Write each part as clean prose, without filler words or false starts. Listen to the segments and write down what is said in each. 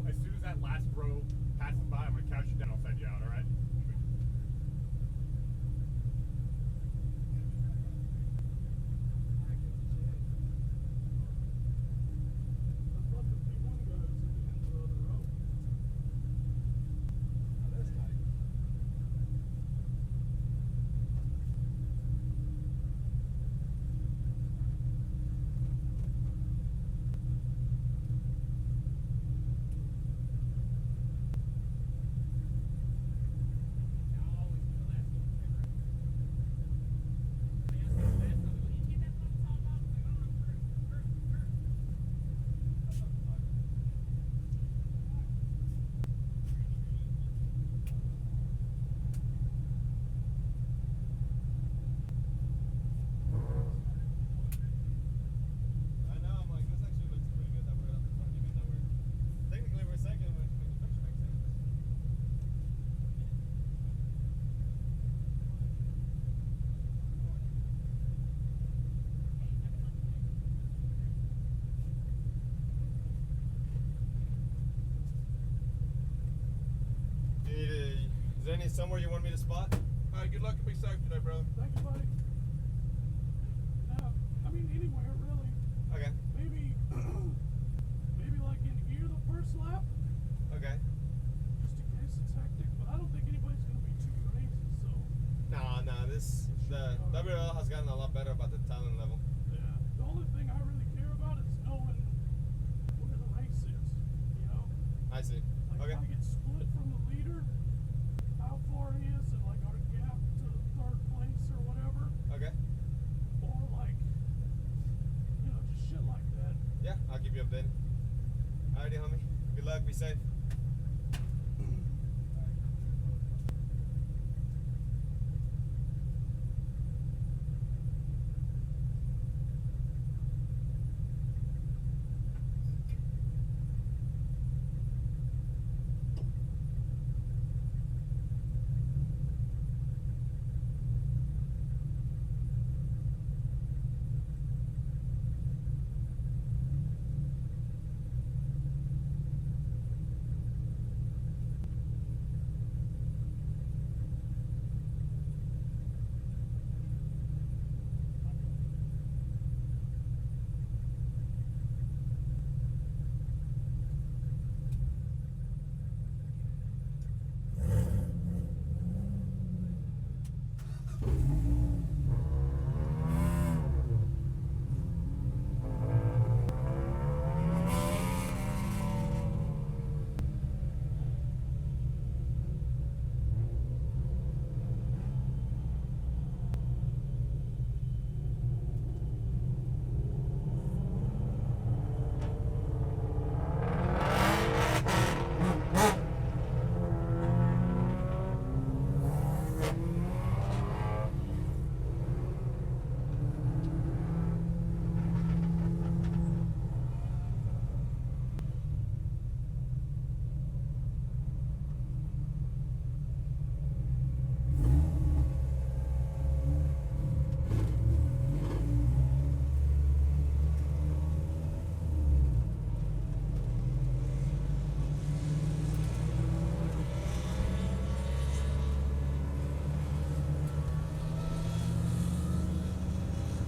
as soon as that last row passes by, I'm going to couch you down. I'll send you out, all right? Is there any somewhere you want me to spot? All right, good luck and be safe today, brother. Thank you, buddy. I mean, anywhere, really. Okay. Maybe like in here the first lap, Okay. just in case it's hectic. But I don't think anybody's going to be too crazy, so. No, the WRL has gotten a lot better about the talent level. Yeah. The only thing I really care about is knowing where the race is, you know? I see. Like Okay. if I get split from the leader, how far he is, and like our gap to third place or whatever. Okay. Or like, you know, just shit like that. Yeah, I'll keep you updated. Alrighty, homie. Good luck. Be safe.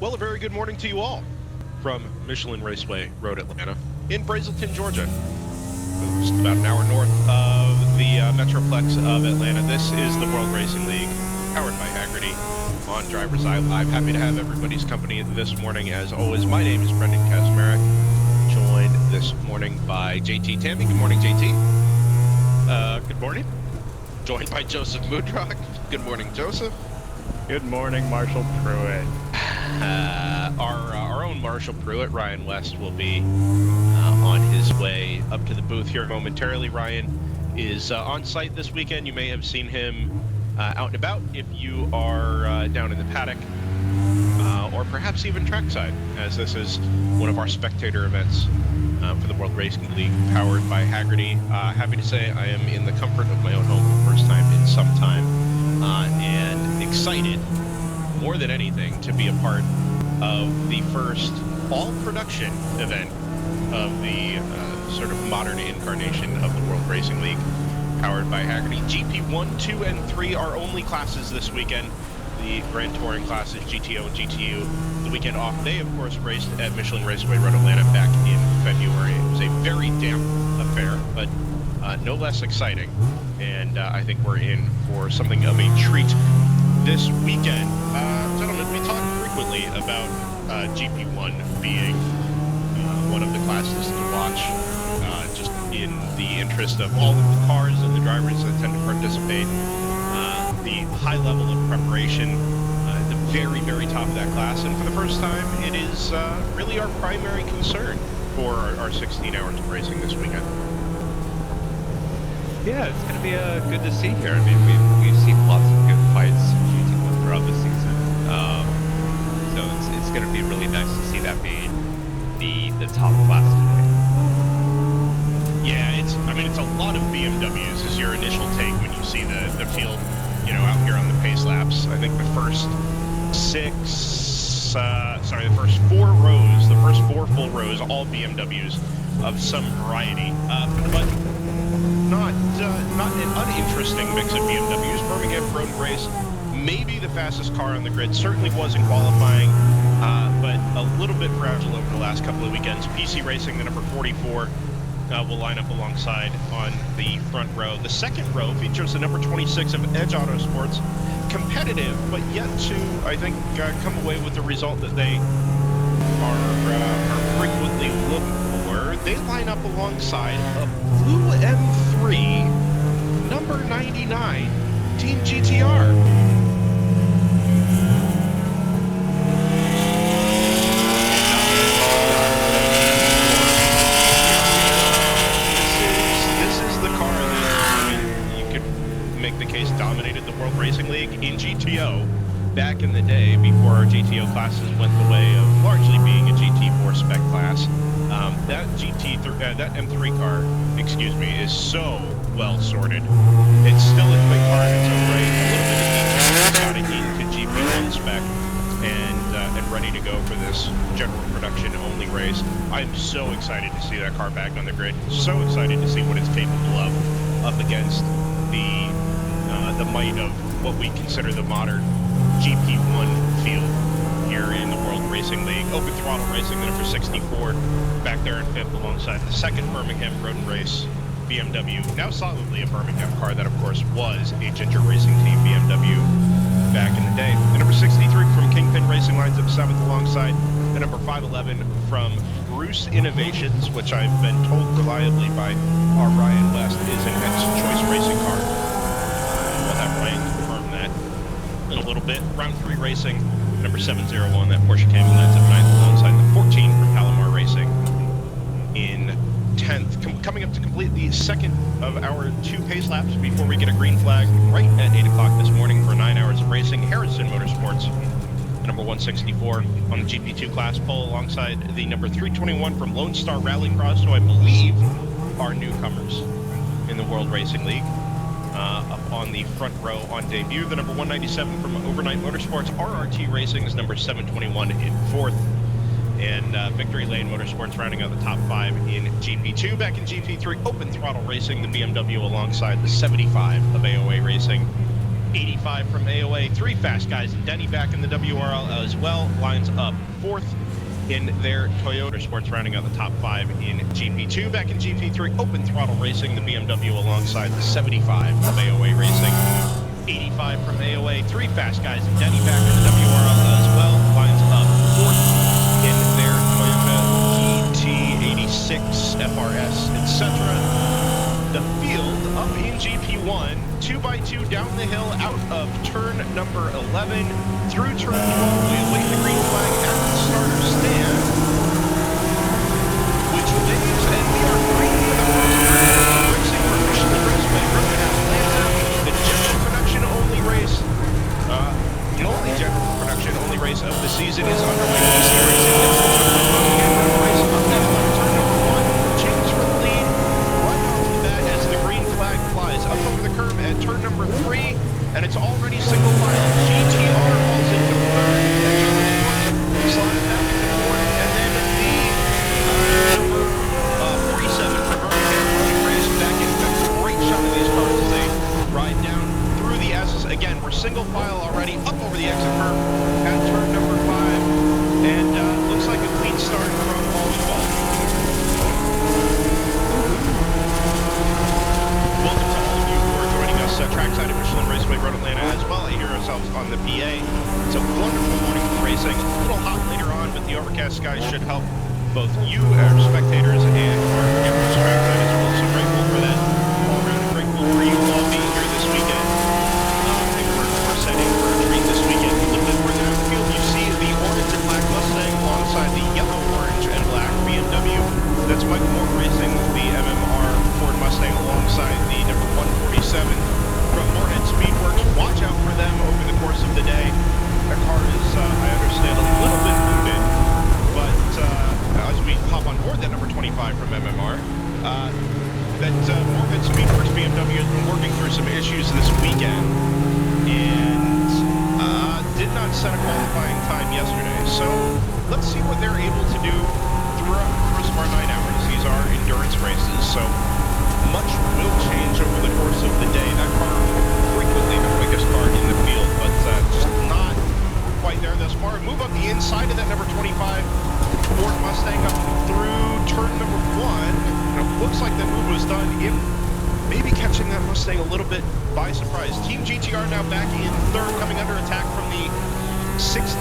Well, a very good morning to you all from Michelin Raceway Road, Atlanta, in Brazelton, Georgia. Just about an hour north of the Metroplex of Atlanta. This is the World Racing League, powered by Haggerty on Driver's Eye Live. Happy to have everybody's company this morning. As always, my name is Brendan Kazmarek, joined this morning by JT Tammy. Good morning, JT. Good morning. Joined by Joseph Mudrock. Good morning, Joseph. Good morning, Marshall Pruitt. Our own Marshall Pruitt, Ryan West, will be on his way up to the booth here momentarily. Ryan is on site this weekend. You may have seen him out and about if you are down in the paddock or perhaps even trackside, as this is one of our spectator events for the World Racing League, powered by Haggerty. Happy to say I am in the comfort of my own home for the first time in some time, and excited more than anything to be a part of the first all production event of the sort of modern incarnation of the World Racing League, powered by Haggerty. GP1, 2, and 3 are only classes this weekend. The Grand Touring classes, GTO and GTU, the weekend off. They, of course, raced at Michelin Raceway Road Atlanta back in February. It was a very damp affair, but no less exciting. And I think we're in for something of a treat this weekend. Gentlemen, we talk frequently about GP1 being one of the classes to watch, just in the interest of all of the cars and the drivers that tend to participate. The high level of preparation at the very, very top of that class, and for the first time, it is really our primary concern for our 16 hours of racing this weekend. Yeah, it's going to be good to see here. I mean, we've seen lots of good fights in GT1 throughout the season, so it's going to be really nice to see that being the top class today. Yeah, it's a lot of BMWs is your initial take when you see the field, out here on the pace laps. I think the first the first 4 rows, the first 4 full rows, all BMWs of some variety, but not an uninteresting mix of BMWs. Birmingham Road Race, maybe the fastest car on the grid, certainly was in qualifying, but a little bit fragile over the last couple of weekends. PC Racing, the number 44, will line up alongside on the front row. The second row features the number 26 of Edge Autosports, competitive, but yet to, I think, come away with the result that they are frequently looked for. They line up alongside a blue M3, number 99, Team GTR. Dominated the World Racing League in GTO back in the day, before our GTO classes went the way of largely being a GT4 spec class. That that M3 car, is so well sorted. It's still a quick car in its own right, a little bit of detail got it into GP1 spec, and ready to go for this general production only race. I'm so excited to see that car back on the grid. So excited to see what it's capable of up against the might of what we consider the modern GP1 field here in the World Racing League. Open Throttle Racing, the number 64, back there in 5th alongside the second Birmingham Road and Race BMW, now solidly a Birmingham car that, of course, was a Ginger Racing Team BMW back in the day. The number 63 from Kingpin Racing lines up 7th alongside the number 511 from Bruce Innovations, which I've been told reliably by our Ryan West is an ex-choice racing car. We'll have Ryan confirm that in a little bit. Round 3 Racing, number 701, that Porsche Cayman lines up 9th alongside the 14 from Palomar Racing in 10th. Coming up to complete the second of our 2 pace laps before we get a green flag right at 8 o'clock this morning for 9 hours of racing. Harrison Motorsports, the number 164 on the GP2 class pole, alongside the number 321 from Lonestar Rallycross, who I believe are newcomers in the World Racing League. Up on the front row on debut, the number 197 from Overnight Motorsports. RRT Racing is number 721 in 4th. And Victory Lane Motorsports rounding out the top 5 in GP2. Back in GP3, Open Throttle Racing, the BMW alongside the 75 of AOA Racing. 85 from AOA, 3 fast guys. Denny back in the WRL as well, lines up 4th in their Toyota Sports, rounding out the top 5 in GP2. Back in GP3, Open Throttle Racing, the BMW alongside the 75 of AOA Racing. 85 from AOA, 3 fast guys. Denny back in the WRL as well, lines up 4th in their Toyota GT86 FRS, etc. The field up in GP1, 2x2 down the hill out of turn number 11 through turn 12. We await the green flag at the starter stand, which waves, and we are green for the first round of racing for Michelin Raceway Road in Atlanta. The general production only race, the only general production only race of the season is underway. PC Racing gets the turn one race up next on turn number 1. James for the lead. Right off the bat as the green flag flies up over the curb at turn number 3, and it's already single file. GTR falls into 3rd, and slides back into 4th, and then the number 47 on the PA. It's a wonderful morning for racing. A little hot later on, but the overcast skies should help both you, our spectators, and our cameras track night as well. So grateful for that. All around grateful for you all being here this weekend. And we're setting for a treat this weekend. A little bit further down the field, you see the orange and black Mustang alongside the yellow, orange, and black BMW. That's Mike Moore racing the MMR Ford Mustang alongside the number 147 from Moorhead Speedworks. Watch out for them over the course of the day. Their car is, I understand, a little bit wounded, but as we hop on board that number 25 from MMR, that Moorhead Speedworks BMW has been working through some issues this weekend and did not set a qualifying time yesterday. So let's see what they're able to do throughout the course of our 9 hours. These are endurance races, so much will change over the course of the day. That car frequently the quickest car in the field, but just not quite there thus far. Move up the inside of that number 25 Ford Mustang up through turn number 1. And it looks like that move was done in maybe catching that Mustang a little bit by surprise. Team GTR now back in third, coming under attack from the 60,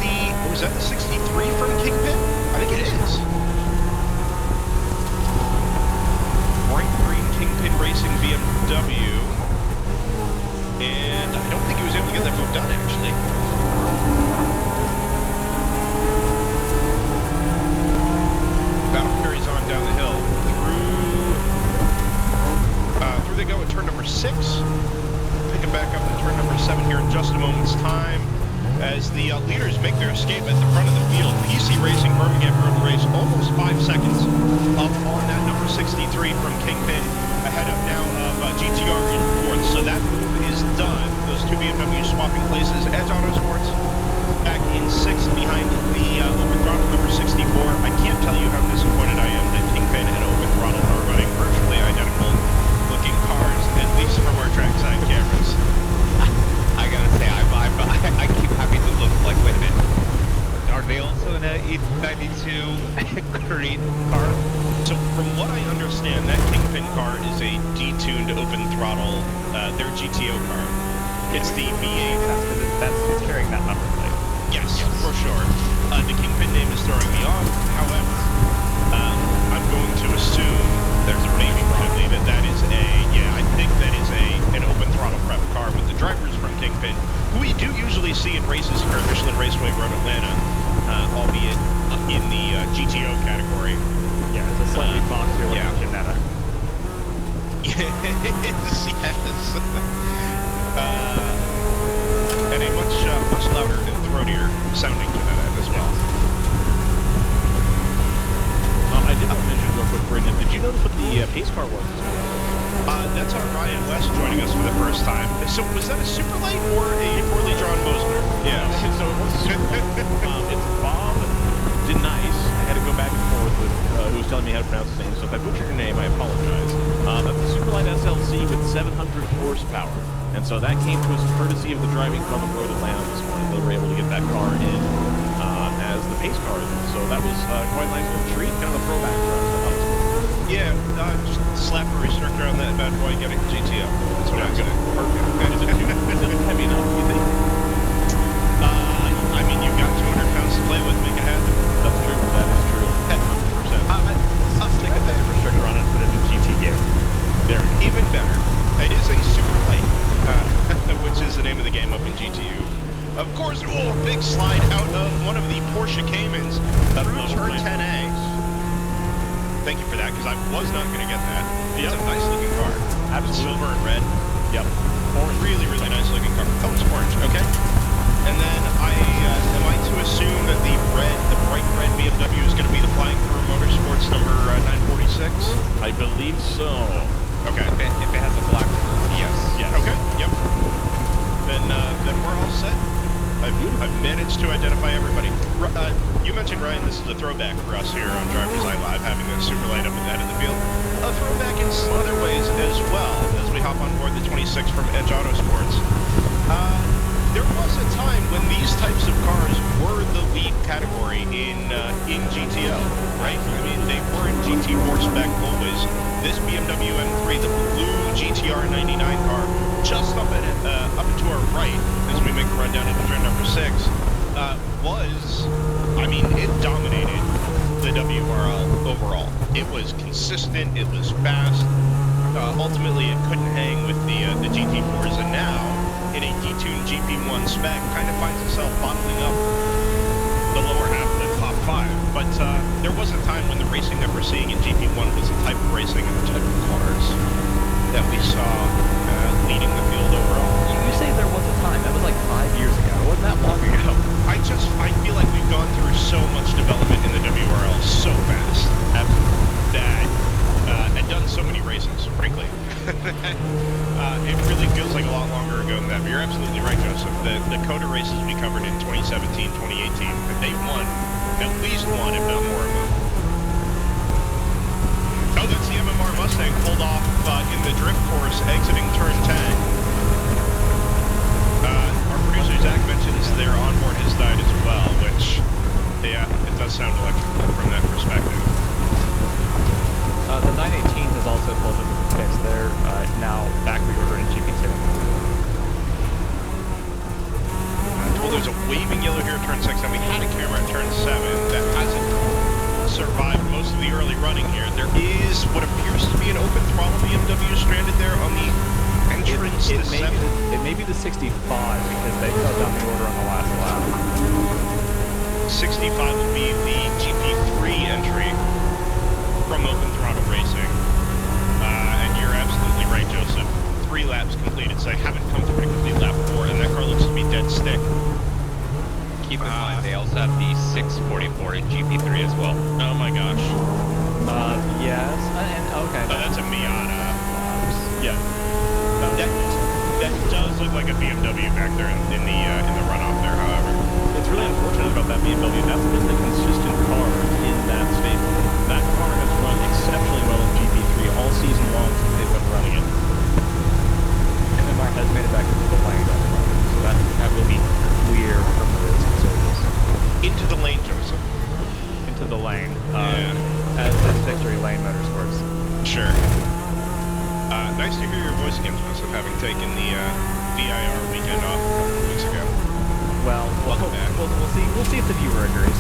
was that the 63 from Kingpin? I think it is. Bright green Kingpin Racing BMW. And I don't think he was able to get that move done, actually. Battle carries on down the hill through they go at turn number 6. Pick it back up in turn number 7 here in just a moment's time as the leaders make their escape at the front of the field. PC Racing Birmingham Road Race almost 5 seconds up on that number 63 from Kingpin, ahead of now of GTR in 4th. So that move is done. Those two BMWs swapping places. Edge Autosports back in 6th behind the Open Throttle number 64. I can't tell you how disappointed I am that Kingpin and Open Throttle are running virtually identical looking cars, at least from our trackside cameras. I gotta say, I keep having to look like, wait a minute, are they also in a E92 green car? So from what I understand, that Kingpin car is a detuned Open Throttle, their GTO car. It's the V8. That's carrying that number plate. Yes, for sure. The Kingpin name is throwing me off. However, I'm going to assume there's a maybe probably that is I think that is an Open Throttle prep car with the drivers from Kingpin, who we do usually see in races here at Michelin Raceway Road Atlanta, albeit in the GTO category. Yeah, it's a slightly boxier looking Janetta. Yes. And a much louder and throatier sounding Janetta as well. I did want to mention real quick, Brendan, did you notice what the pace car was? That's our Ryan West joining us for the first time. So was that a super light or a poorly drawn Mosner? Yeah. So it was a super light. It's Bob Denice. I had to go back and forth with who was telling me how to pronounce his name, so if I butchered your name, I apologize. That's a Superlight SLC with 700 horsepower. And so that came to us courtesy of the Driving Club of Road Atlanta this morning. They were able to get that car in as the pace car. So that was quite a nice little treat, kind of a throwback for us. Yeah, just slap a restrictor on that bad boy, get it GTO. That's what I was saying. Perfect. Is it heavy enough, you think? I mean, you've got 200 pounds to play with, make it happen. That's true. That is true. 100%. I'll stick a bit of restrictor on it, put it in GT gear. There. Even better. It is a super light, which is the name of the game up in GTU. Of course, big slide out of one of the Porsche Caymans through turn 10A. Thank you for that, because I was not going to get that. It's a nice looking car. Absolutely. Silver and red. Yep. Orange. Really, really nice looking car. Oh, it's orange. Okay. And then am I to assume that the bright red BMW is going to be the Flying Through Motorsports number 946? I believe so. Okay. If it has a black, yes. Okay. Yep. Then we're all set. I've managed to identify everybody. You mentioned, Ryan, this is a throwback for us here on Driver's Eye Live, having that super light up at the end of the field. A throwback in some other ways as well, as we hop on board the 26 from Edge Autosports. There was a time when these types of cars were the lead category in GTO, right? I mean, they were in GT4 spec always. This BMW M3, the blue GTR 99 car, just up and to our right, as we make the run down into turn number 6, was, I mean, it dominated the WRL overall. It was consistent, it was fast. Ultimately, it couldn't hang with the GT4s, and now, in a detuned GP1 spec, kind of finds itself bottling up the lower half of the top 5. But there was a time when the racing that we're seeing in GP1 was the type of racing and the type of cars that we saw leading the field overall. You say there was a time. That was like 5 years ago. It wasn't that long ago. I feel like we've gone through so much development in the WRL so fast. Absolutely. That, and done so many races, frankly. It really feels like a lot longer ago than that. But you're absolutely right, Joseph. The COTA races we covered in 2017, 2018, they won at least one, if not more of them. Oh, that's the MMR Mustang pulled off in the drift course exiting turn 10. Our producer Zach mentions their onboard has died as well, which, yeah, it does sound electrical from that perspective. The 918 has also pulled into the pits. They're now back reordered in GP2. Well, there's a waving yellow here at turn 6, and we had a camera at turn 7 that hasn't survived most of the early running here. There is what appears to be an open throttle BMW stranded there on the entrance to 7. It may be the 65 because they fell down the order on the last lap. 65 will be the GP3 entry from open throttle racing. And you're absolutely right, Joseph. 3 laps completed, so I haven't come through to complete lap 4, and that car looks to be dead stick. Keep in mind, they also have the 644 in GP3 as well. Oh my gosh. Yes, and okay. That's a Miata. Yeah. That does look like a BMW back there in the runoff there, however. It's really unfortunate about that BMW. That's been the consistent car in that stable. That car has run exceptionally well in GP3 all season long since they've been running it. MMR has made it back into the lane, so that will be clear from the racing circles. Into the lane, Joseph. Into the lane. Yeah. As Victory Lane Motorsports. Sure. Nice to hear your voice again, Joseph, having taken the VIR weekend off a couple of weeks ago. Well, Welcome back. We'll see. We'll see if the viewer agrees.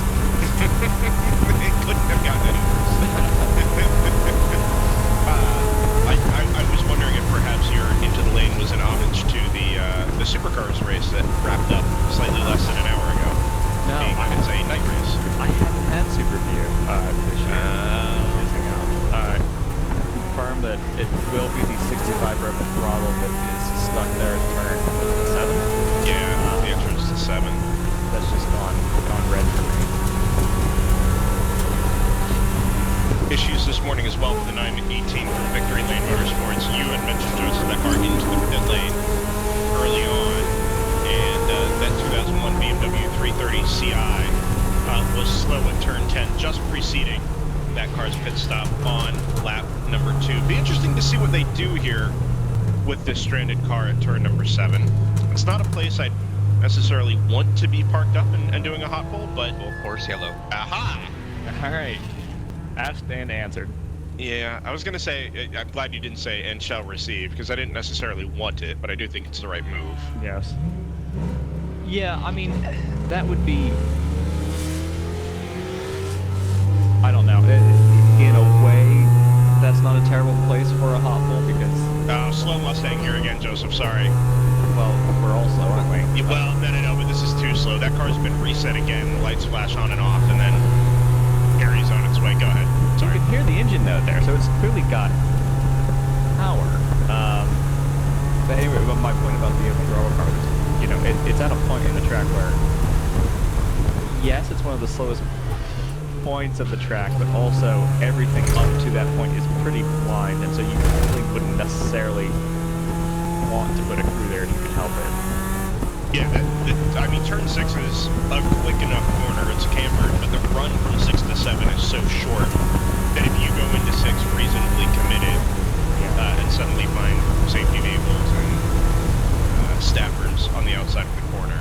It couldn't have gotten any worse. I was wondering if perhaps your Into the Lane was an homage to the Supercars race that wrapped up slightly less than an hour ago. No, It's a night race. I haven't had Super View this year. Missing out. Confirm that it will be the 65 open throttle that is stuck there at turn 7. Yeah, the entrance to 7. That's just gone red for me. Issues this morning as well for the 918 from Victory Lane Motorsports. You had mentioned, Joseph, that car into the pit lane early on, and that 2001 BMW 330 Ci was slow at turn 10, just preceding that car's pit stop on lap number 2. Be interesting to see what they do here with this stranded car at turn number 7. It's not a place I'd necessarily want to be parked up and doing a hot pull, but... Of course, yellow. Aha! Alright. Asked and answered. Yeah, I was going to say, I'm glad you didn't say and shall receive, because I didn't necessarily want it, but I do think it's the right move. Yes. Yeah, I mean, that would be... I don't know. In a way, that's not a terrible place for a hot pull because... Slow Mustang here again, Joseph, sorry. Well, we're all slow, aren't we? Yeah, well, no, but this is too slow. That car's been reset again, lights flash on and off, and then Gary's on its way. Go ahead. Sorry. You can hear the engine note there, so it's clearly got power. But anyway, my point about the open throttle car is, you know, it's at a point in the track where, yes, it's one of the slowest points of the track, but also everything up to that point is pretty blind, and so you really wouldn't necessarily want to put a crew there if you could help it. Yeah, I mean, turn 6 is a quick enough corner. It's cambered, but the run from 6 to 7 is so short that if you go into 6 reasonably committed and suddenly find safety vehicles and staffers on the outside of the corner,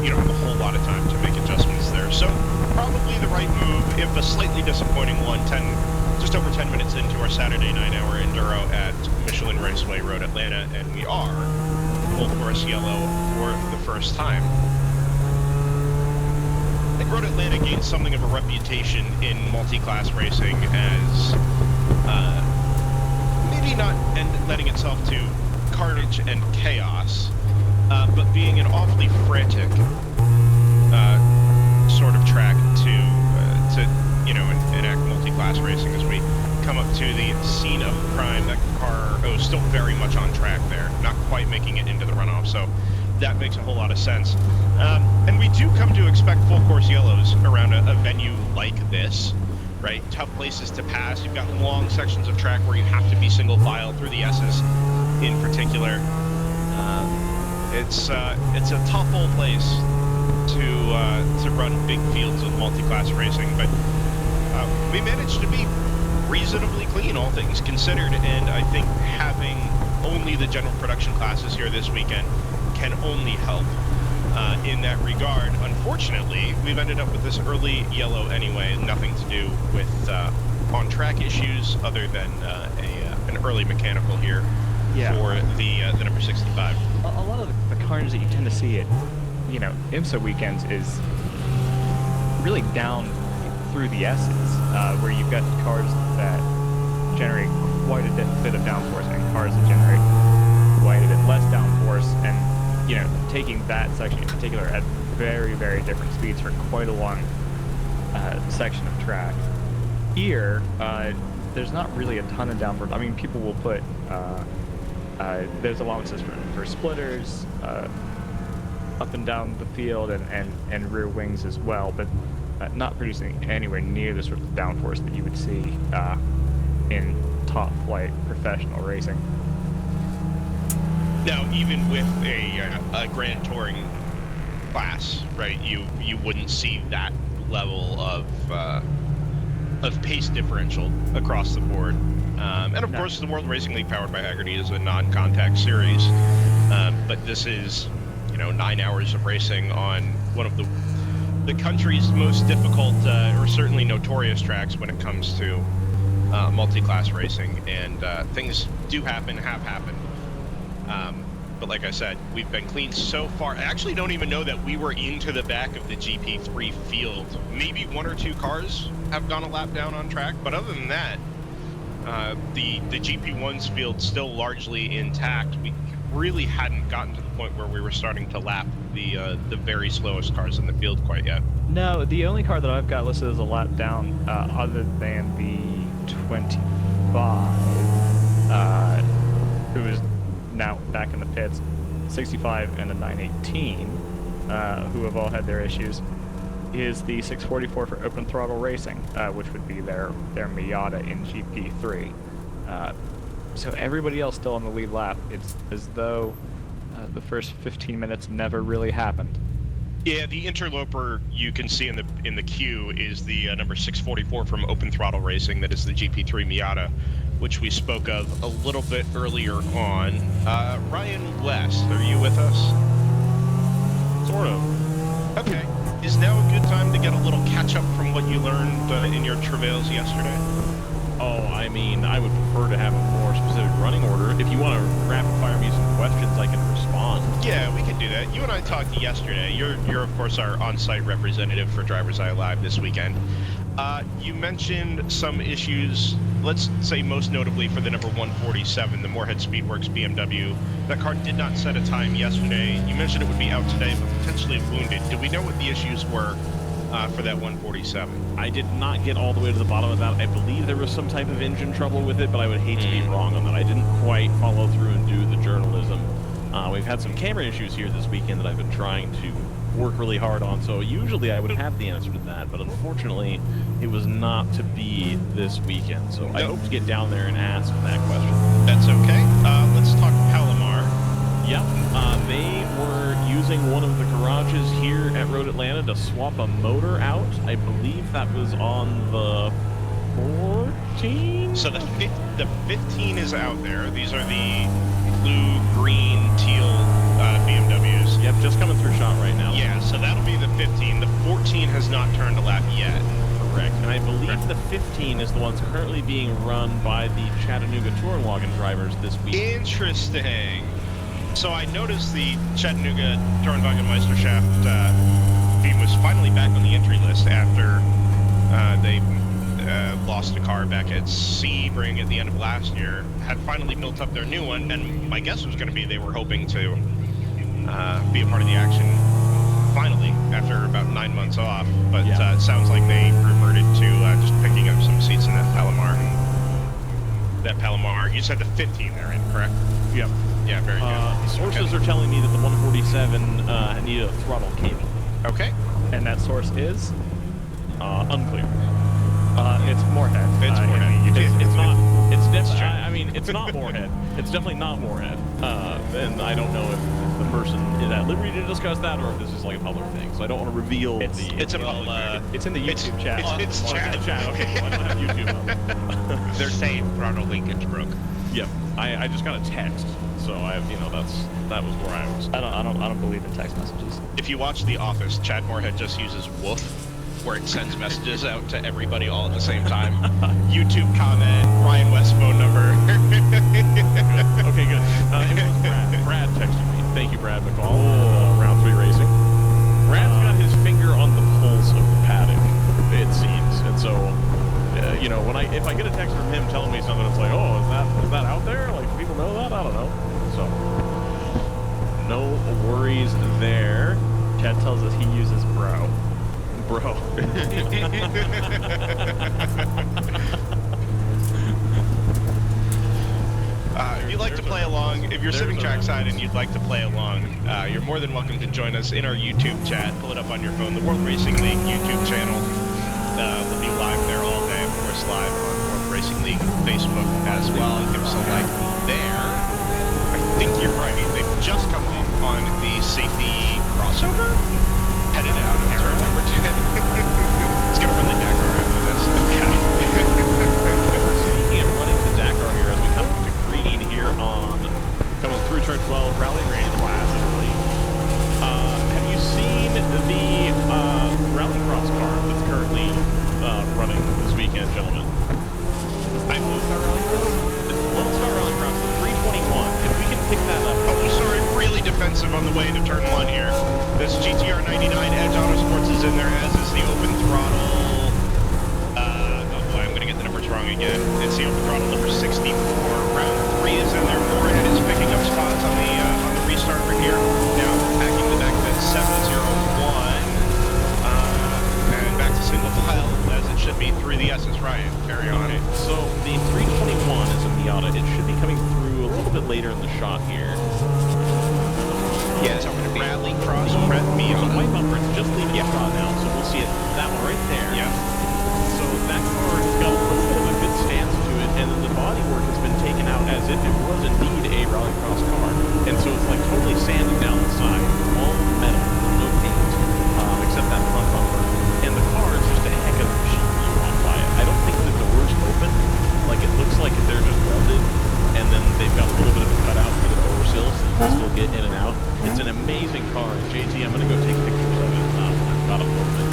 you don't have a whole lot of time to make adjustments there. So probably the right move, if a slightly disappointing one, just over 10 minutes into our Saturday 9-hour enduro at Michelin Raceway, Road Atlanta, and we are full course yellow for the first time. I think Road Atlanta gained something of a reputation in multi-class racing as maybe not letting itself to carnage and chaos, but being an awfully frantic sort of track to enact multi-class racing as we come up to the scene of crime. That car still very much on track there, not quite making it into the runoff, so that makes a whole lot of sense. And we do come to expect full course yellows around a venue like this, right? Tough places to pass. You've got long sections of track where you have to be single file through the S's in particular. It's a tough old place to run big fields of multi-class racing, but we managed to be reasonably clean, all things considered, and I think having only the general production classes here this weekend can only help in that regard. Unfortunately, we've ended up with this early yellow anyway, nothing to do with on-track issues other than an early mechanical here for the number 65. A lot of the carnage that you tend to see at, IMSA weekends is really down through the S's, where you've got cars that generate quite a bit of downforce and cars that generate quite a bit less downforce, and taking that section in particular at very, very different speeds for quite a long section of track. Here, there's not really a ton of downforce. I mean, people will put there's allowances for splitters up and down the field and rear wings as well, but not producing anywhere near the sort of downforce that you would see in top flight professional racing. Now, even with a Grand Touring class, right, you wouldn't see that level of pace differential across the board. And of course, the World Racing League, powered by Haggerty, is a non-contact series. But this is, 9 hours of racing on one of the country's most difficult, or certainly notorious tracks when it comes to multi-class racing. And things do happen, have happened. But like I said, we've been clean so far. I actually don't even know that we were into the back of the GP3 field. Maybe one or two cars have gone a lap down on track, but other than that, the GP1's field still largely intact. We really hadn't gotten to the point where we were starting to lap the very slowest cars in the field quite yet. No, the only car that I've got listed as a lap down, other than the 25, who is now back in the pits, 65 and the 918, who have all had their issues, is the 644 for open throttle racing, which would be their Miata in GP3. So everybody else still on the lead lap. It's as though the first 15 minutes never really happened. Yeah, the interloper you can see in the queue is the number 644 from Open Throttle Racing. That is the GP3 Miata, which we spoke of a little bit earlier on. Ryan West, are you with us? Sort of. Okay. Is now a good time to get a little catch-up from what you learned in your travails yesterday? Oh, I mean, I would prefer to have a more specific running order. If you want to rapid-fire me some questions, I can respond. Yeah, we can do that. You and I talked yesterday. You're of course, our on-site representative for Driver's Eye Live this weekend. You mentioned some issues, let's say most notably for the number 147, the Moorhead Speedworks BMW. That car did not set a time yesterday. You mentioned it would be out today, but potentially wounded. Do we know what the issues were for that 147? I did not get all the way to the bottom of that. I believe there was some type of engine trouble with it, but I would hate to be wrong on that. I didn't quite follow through and do the journalism. We've had some camera issues here this weekend that I've been trying to work really hard on, so usually I would have the answer to that, but unfortunately it was not to be this weekend, so I hope to get down there and ask that question. That's okay. Let's talk Palomar. Yep, they were using one of the garages here at Road Atlanta to swap a motor out. I believe that was on the 14? So the 15 is out there. These are the blue, green, teal BMWs. Yep, just coming through shot right now. Yeah, so that'll be the 15. The 14 has not turned a lap yet. correct. And I believe the 15 is the one's currently being run by the Chattanooga Touring Wagon drivers this week. Interesting. So I noticed the Chattanooga Tourenwagen Meisterschaft team was finally back on the entry list after they lost a car back at Sebring at the end of last year. Had finally built up their new one, and my guess was going to be they were hoping to be a part of the action finally after about 9 months off. But it sounds like they reverted to just picking up some seats in that Palomar. That Palomar, you said the 15 they're in, correct? Yep. Yeah, very good. Sources are telling me that the 147 needed a throttle cable. Okay. And that source is? Unclear. It's Moorhead. It's Moorhead. It's not. It's definitely. I mean, it's not Moorhead. It's definitely not Moorhead. And I don't know if the person is at liberty to discuss that or if this is like a public thing. So I don't want to reveal It's the. It's in the YouTube chat. It's chat. In the chat. Okay, cool. I don't have YouTube on. They're saying throttle linkage broke. Yep. I just got a text, so that was where I was. I don't believe in text messages. If you watch The Office, Chad Moorhead just uses woof, where it sends messages out to everybody all at the same time. YouTube comment, Ryan West phone number. Okay, good. It was Brad. Brad texted me. Thank you, Brad McCall. Round 3 racing. Brad's got his finger on the pulse of the paddock, it seems, and so. You know, if I get a text from him telling me something, it's like, oh, is that out there? Like, do people know that? I don't know. So, no worries there. Chad tells us he uses bro. Bro. If you'd like to play along, if you're sitting trackside and you'd like to play along, you're more than welcome to join us in our YouTube chat. Pull it up on your phone, the World Racing League YouTube channel. We'll be live there all day, of course, live on World Racing League Facebook as well. Give us a like there. I think you're right. They've just come up on the safety crossover. Headed out of turn number 10. It's going to run the Dakar after this. Speaking of running the Dakar here, as we come to green here on coming through turn 12, rally ready to last early. Have you seen the Rallycross car that's currently running this weekend, gentlemen? Lonestar Rallycross? It's Lonestar Rallycross, the 321. If we can pick that up. Oh, sorry, really defensive on the way to turn 1 here. This GTR 99 Edge Autosports is in there, as is the open throttle. Oh boy, I'm going to get the numbers wrong again. It's the open throttle number 64. Round 3 is in there. Moorhead is picking up spots on the restart for here. Now packing the back of it 701. And back to single file, as it should be through the SS Ryan. Carry on. Okay, so the 321 is a Miata. It should be coming through a little bit later in the shot here. Yeah, it's over to Rallycross Prep Miata. So white bumper, it's just leaving the shot now, so we'll see it. That one right there. Yeah. So that car has got a little bit of a good stance to it, and then the bodywork has been taken out as if it was indeed a Rallycross car. And so it's like totally sanded down the side, all metal, no paint, except that front bumper. And the car is just a heck of a machine when you walk by it. I don't think the doors open. Like, it looks like they're just welded, and then they've got a little bit of a cutout for the door sill, so you can still get in and out. It's an amazing car. JT, I'm going to go take pictures of it. I've got a little bit.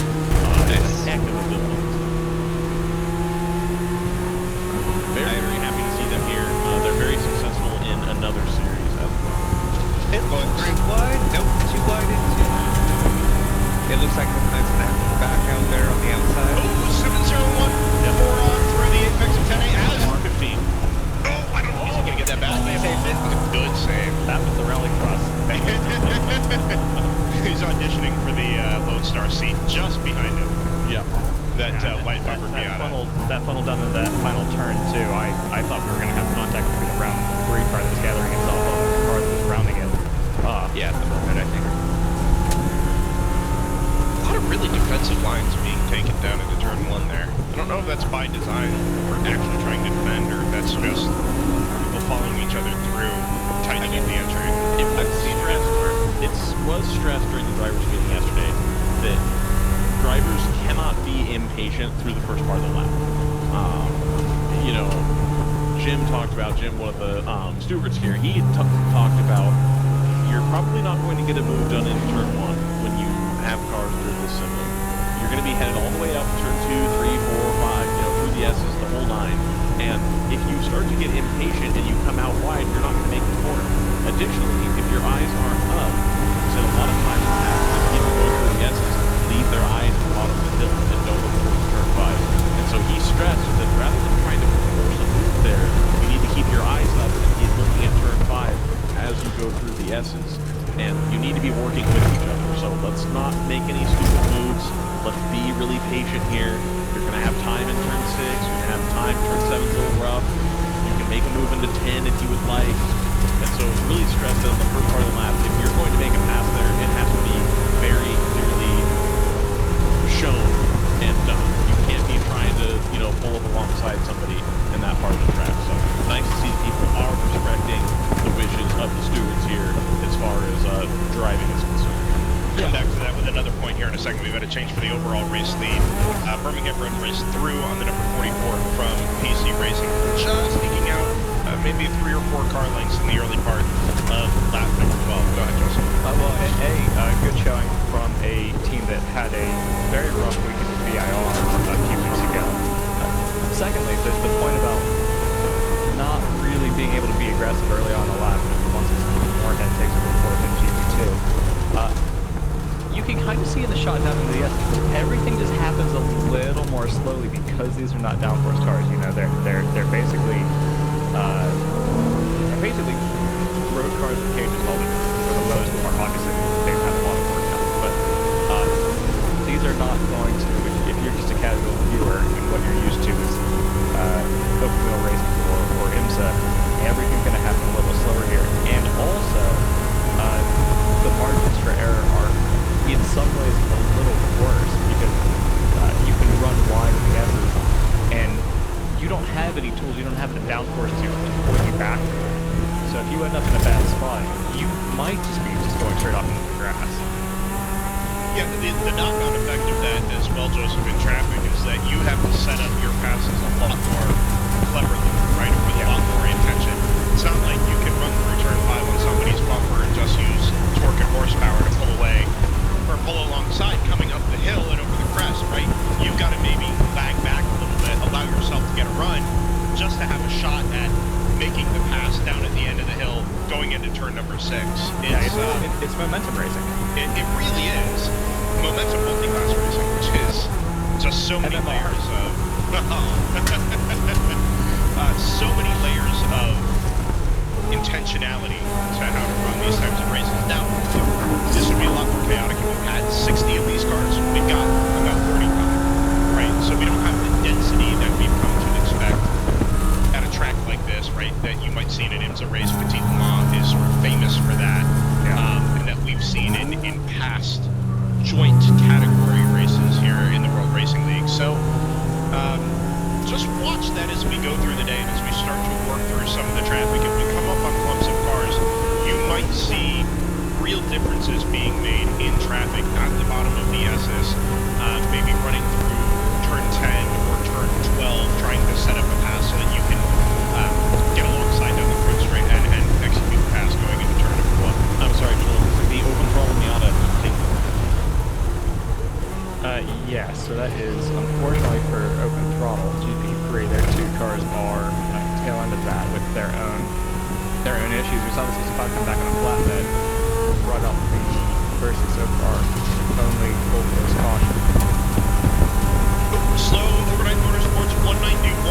It's a heck of a good one. Very, very happy to see them here. They're very successful in another series as well. It looks pretty wide. Nope, too wide into. It looks like sometimes an active back out there on the outside. Oh, 701. Yep. 4 on through the apex of 10A. As 15. oh, I don't know if he's going to get that back. Saved it. Good save. That was the Rallycross. He's auditioning for the Lonestar seat just behind him. Yeah. That white bumper Miata. That funnel down to that final turn too. I thought we were going to have contact between the round 3 car that was gathering itself up and the car that was rounding it. Yeah, at the moment, I think. A lot of really defensive lines being taken down into turn 1 there. I don't know if that's by design or actually trying to defend, or if that's just people following each other through, tightening up the entry. It was stressed during the driver's meeting yesterday that drivers cannot be impatient through the first part of the lap. You know, Jim, one of the stewards here, he talked about you're probably not going to get a move done in turn 1 when you have cars that are this similar. you're going to be headed all the way up turn 2, 3, 4, 5, through the S's, the whole 9. And if you start to get impatient and you come out wide, you're not going to make the corner. Additionally, if your eyes aren't up, so a lot of times people go through the S's, leave their eyes at the bottom of the hill and don't look towards turn 5. And so he stressed that rather than trying to force a move there, you need to keep your eyes up and keep looking at turn 5 as you go through the S's. And you need to be working with each other. So let's not make any stupid moves. Let's be really patient here. You're going to have time in turn 6. You're going to have time. Turn 7's a little rough. You can make a move into 10 if you would like. And so really stress that on the first part of the lap, if you're going to make a pass there, it has to be very clearly shown and done. You can't be trying to, pull up alongside somebody in that part of the track. So nice to see people are respecting the wishes of the stewards here as far as driving is concerned. Come back to that with another point here in a second. We've got a change for the overall race lead. Birmingham Road raced through on the number 44 from PC Racing, just sneaking out maybe 3 or 4 car lengths in the early part of lap number 12. Go ahead, Joseph. Good showing from a team that had a very rough weekend at VIR a few weeks ago. Secondly, there's the point about not really being able to be aggressive early on in the lap once Moorhead takes over fourth in GP2. You can kind of see in the shot down in the S, everything just happens a little more slowly because these are not downforce cars. They're basically road cars with cages molded for the most part. Obviously, they've had a lot of work done, but these are not going to. If you're just a casual viewer and what you're used to is open wheel racing or IMSA, everything's going to happen a little slower here. And also, the margins for error are in some ways a little worse because you can run wide with the S's and you don't have any tools, you don't have the downforce to pull you back. So if you end up in a bad spot, you might just be going straight off into the grass. Yeah, the knock-on effect of that as well, Joseph, in traffic is that you have to set up your passes a lot more cleverly, right, with a lot more intention. It's not like you can run through turn 5 on somebody's bumper and just use torque and horsepower to pull away or pull alongside coming up the hill and over the crest, right? You've got to maybe lag back a little bit, allow yourself to get a run just to have a shot at making the pass down at the end of the hill going into turn number 6. It's momentum racing. It really is momentum multi-class racing, which is just so many layers of so many layers of intentionality to how to run these types of races. Now, this would be a lot more chaotic if we had 60 of these cars. We've got about 35, right? So we don't have the density that we've come to expect at a track like this, right? That you might see in an IMSA race. Petit Le Mans is sort of famous for that, and that we've seen in past joint category races here in the World Racing League. So just watch that as we go through the day and as we start to work through some of the traffic. If we come up on clumps of cars, you might see real differences being made in traffic at the bottom of the S's, maybe running through turn 10 or turn 12, trying to set up a pass so that you can get alongside down the front straight and execute the pass going into turn number 1. I'm sorry, Joel, the open throttle Miata take. Yeah, so that is, unfortunately for open throttle, GP3, their 2 cars are tail end of that with their own issues. We saw the 65 come back on a flatbed, brought up the versus so far, only full force caution. Slow Overnight Motorsports 191.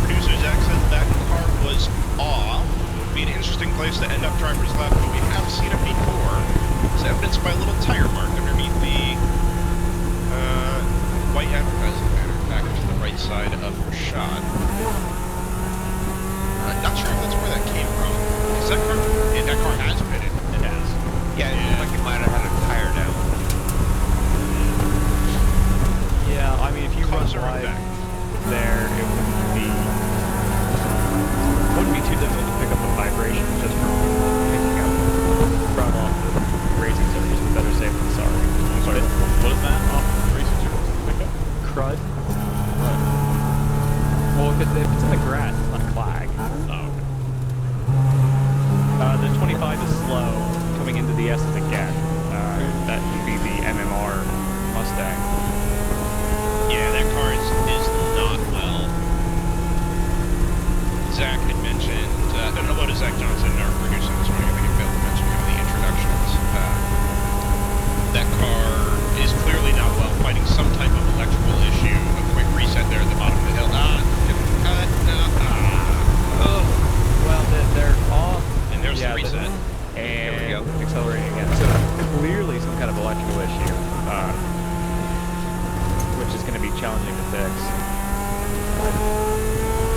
Producer Zach says that car was off. Would be an interesting place to end up driver's lap, but we have seen it before. It's evidenced by a little tire mark underneath the white advertising banner back to the right side of your shot. Not sure if that's where that came from. Is that car? Yeah, that car has been in. It has. Yeah, it looked like it might have had a tire down. Yeah, I mean, if you run wide there, it wouldn't be too difficult to pick up the vibration just from picking up front off the racing surface. Better safe than sorry. I'm sorry, what is that off the racing surface? Crud. Well, if it's in the Zach had mentioned, and hello to Zach Johnson, our producer this morning. I think I failed to mention kind of the introductions. That car is clearly not well, fighting some type of electrical issue. A quick reset there at the bottom of the hill. Cut. Oh, well, they're off. And there's the reset. And There we go. accelerating again. So clearly some kind of electrical issue, which is going to be challenging to fix.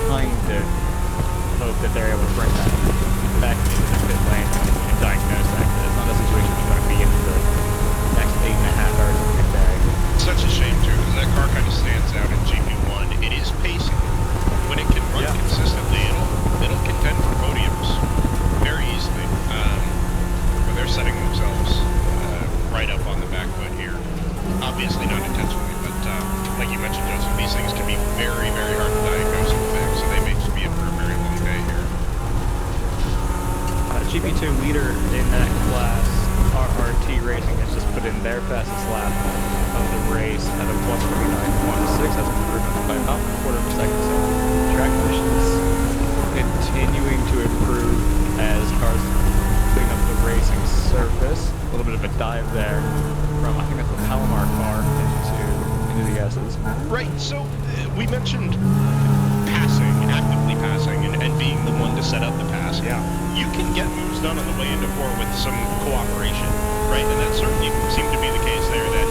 Trying to hope that they're able to bring that back into the pit lane and diagnose that. It's not a situation you want to be in for the next 8.5 hours of your day. Such a shame too, because that car kind of stands out in GP1. It is pacing. When it can run consistently, it'll contend for podiums very easily. But they're setting themselves right up on the back foot here. Obviously not intentionally, but like you mentioned, Joseph, these things can be very, very hard to diagnose and fix, so they may just be in for a very long day here. GP2 leader in that class, RRT Racing, has just put in their fastest lap of the race at a 1:49.6. That's improvement by about a quarter of a second. So track conditions continuing to improve as cars clean up the racing surface. A little bit of a dive there from, I think that's the Palomar car into the S's. Right, so we mentioned passing, actively passing, and being the one to set up the pass. Yeah. You can get moves done on the way into 4 with some cooperation, right? And that certainly seemed to be the case there, that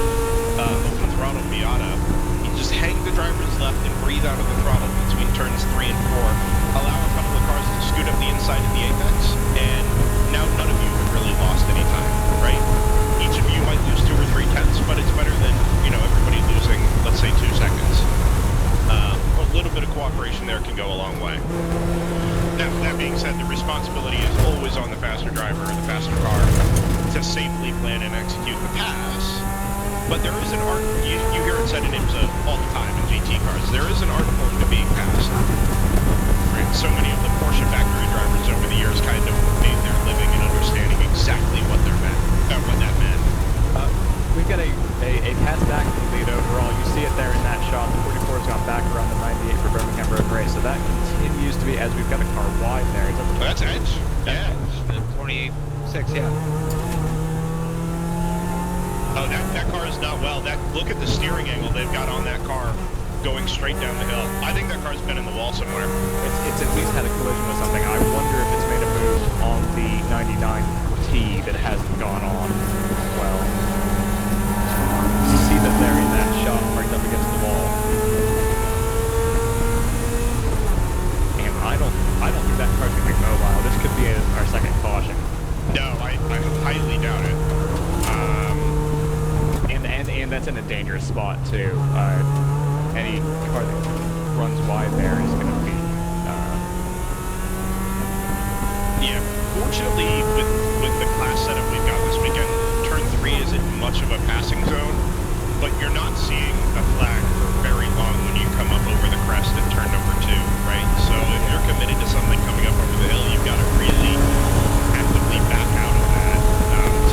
open throttle Miata, you just hang the driver's left and breathe out of the throttle between turns 3 and 4, allow a couple of cars to scoot up the inside of the apex, and now none of you have really lost any time, right? Each of you might lose 2 or 3 tenths, but it's better than, everybody losing, let's say, 2 seconds. A little bit of cooperation there can go a long way. Now, that being said, the responsibility is always on the faster driver, or the faster car, to safely plan and execute the pass. But there is an art, you hear it said in IMSA all the time in GT cars, there is an art form to being passed. Right? So many of the Porsche factory drivers over the years kind of made their living in understanding exactly what that meant. We've got a pass back to the lead overall. You see it there in that shot. The 44's gone back around the 98 for Birmingham Road Race. So that continues to be, as we've got a car wide there. That's edge. Yeah. 28.6, yeah. Oh, that car is not well. Look at the steering angle they've got on that car going straight down the hill. I think that car's been in the wall somewhere. It's at least had a collision with something. I wonder if it's made a move on the 99T that hasn't gone on as well. You see that they're in that shot right up against the wall. And I don't think that car's gonna be mobile. This could be our second caution. No, I highly doubt it. And that's in a dangerous spot too. Any car that runs wide there is going to be. Yeah, fortunately, with the class setup we've got this weekend, turn 3 isn't much of a passing zone, but you're not seeing a flag for very long when you come up over the crest at turn number 2, right? So if you're committed to something coming up over the hill, you've got to really actively back out of that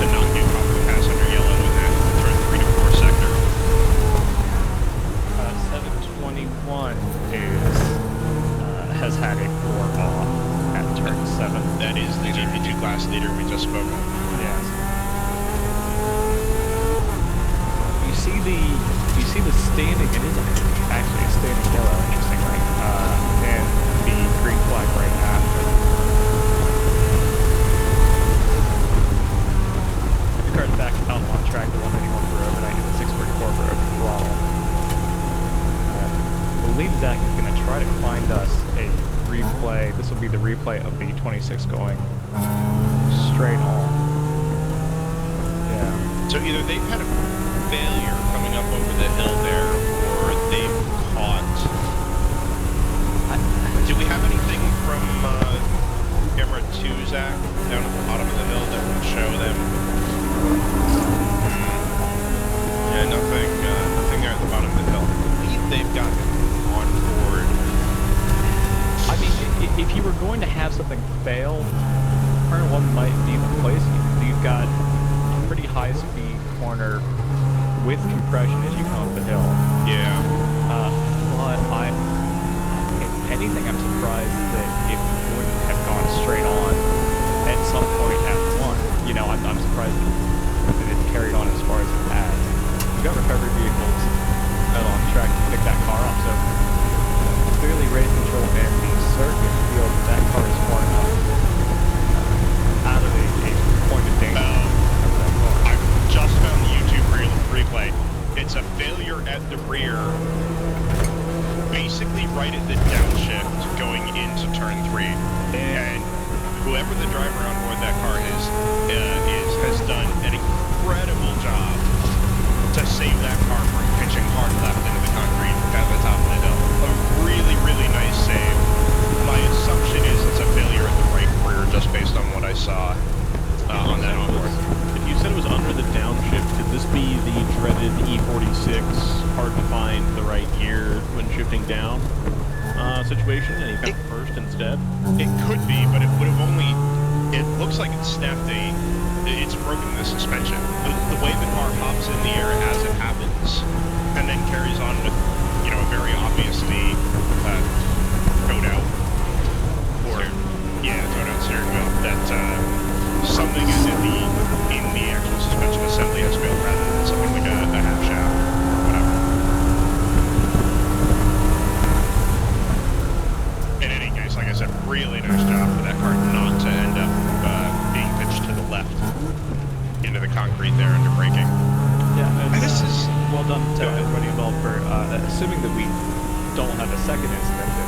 to not get caught with passenger yellow in that turn 3 to 4 sector. 721 has had a 4 off at turn 7. That is the GP2 class leader we just spoke of. Yes. You see the standing. It is actually a standing yellow, interestingly, and the green flag right after. The car's back out on track to 191 for overnight and 644 for open throttle. I believe Zach is going to try to find us a replay. This will be the replay of the 26 going straight on. Yeah. So either they've had a failure coming up over the hill there, or they've caught... Do we have anything from camera 2, Zach, down at the bottom of the hill that would show them? Yeah, nothing there at the bottom of the hill. I believe they've got on board. I mean, if you were going to have something fail, turn 1 might be the place. You've got a pretty high-speed corner with compression as you come up the hill. Yeah. But anything, I'm surprised that it wouldn't have gone straight on at some point at one. You know, I'm surprised that it carried on as far as it has. You've got recovery vehicles out on track to pick that car up, so clearly race control and the circuit feel that car is far enough out of a point of danger. I just found the YouTube replay. It's a failure at the rear, basically right at the downshift going into turn 3. And whoever the driver on board that car has done an incredible job to save that car from pitching hard left into the concrete at the top of the hill. A really, really nice save. My assumption is it's a failure at the right rear just based on what I saw on that onboard. If you said it was under the downshift, could this be the dreaded E46, hard to find the right gear when shifting down situation, and he found it first instead? It could be, but it would have only... It looks like it snapped it's broken the suspension. The way the car hops in the air as it happens, and then carries on with, you know, a very obviously towed out, or, towed out steering wheel, that something is in the actual suspension assembly has failed rather than something like a half shaft or whatever. In any case, like I said, really nice job for that car not to end up being pitched to the left into the concrete there under braking. Yeah, and this is well done to everybody involved for assuming that we don't have a second incident that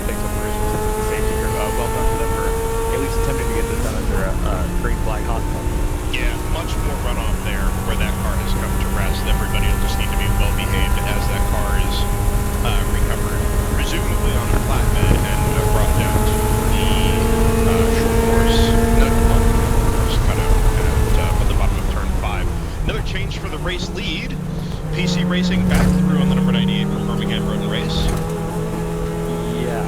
takes up the safety here. Well done to them for at least attempting to get this done under a green flag hospital. Yeah, much more runoff there where that car has come to rest. Everybody will just need to be well behaved as that car is recovered, presumably on a flatbed, and brought down to the short course, cut out at the bottom of turn 5. Another change for the race lead. PC Racing back through on the number 98 from Birmingham Road and Race. Yes.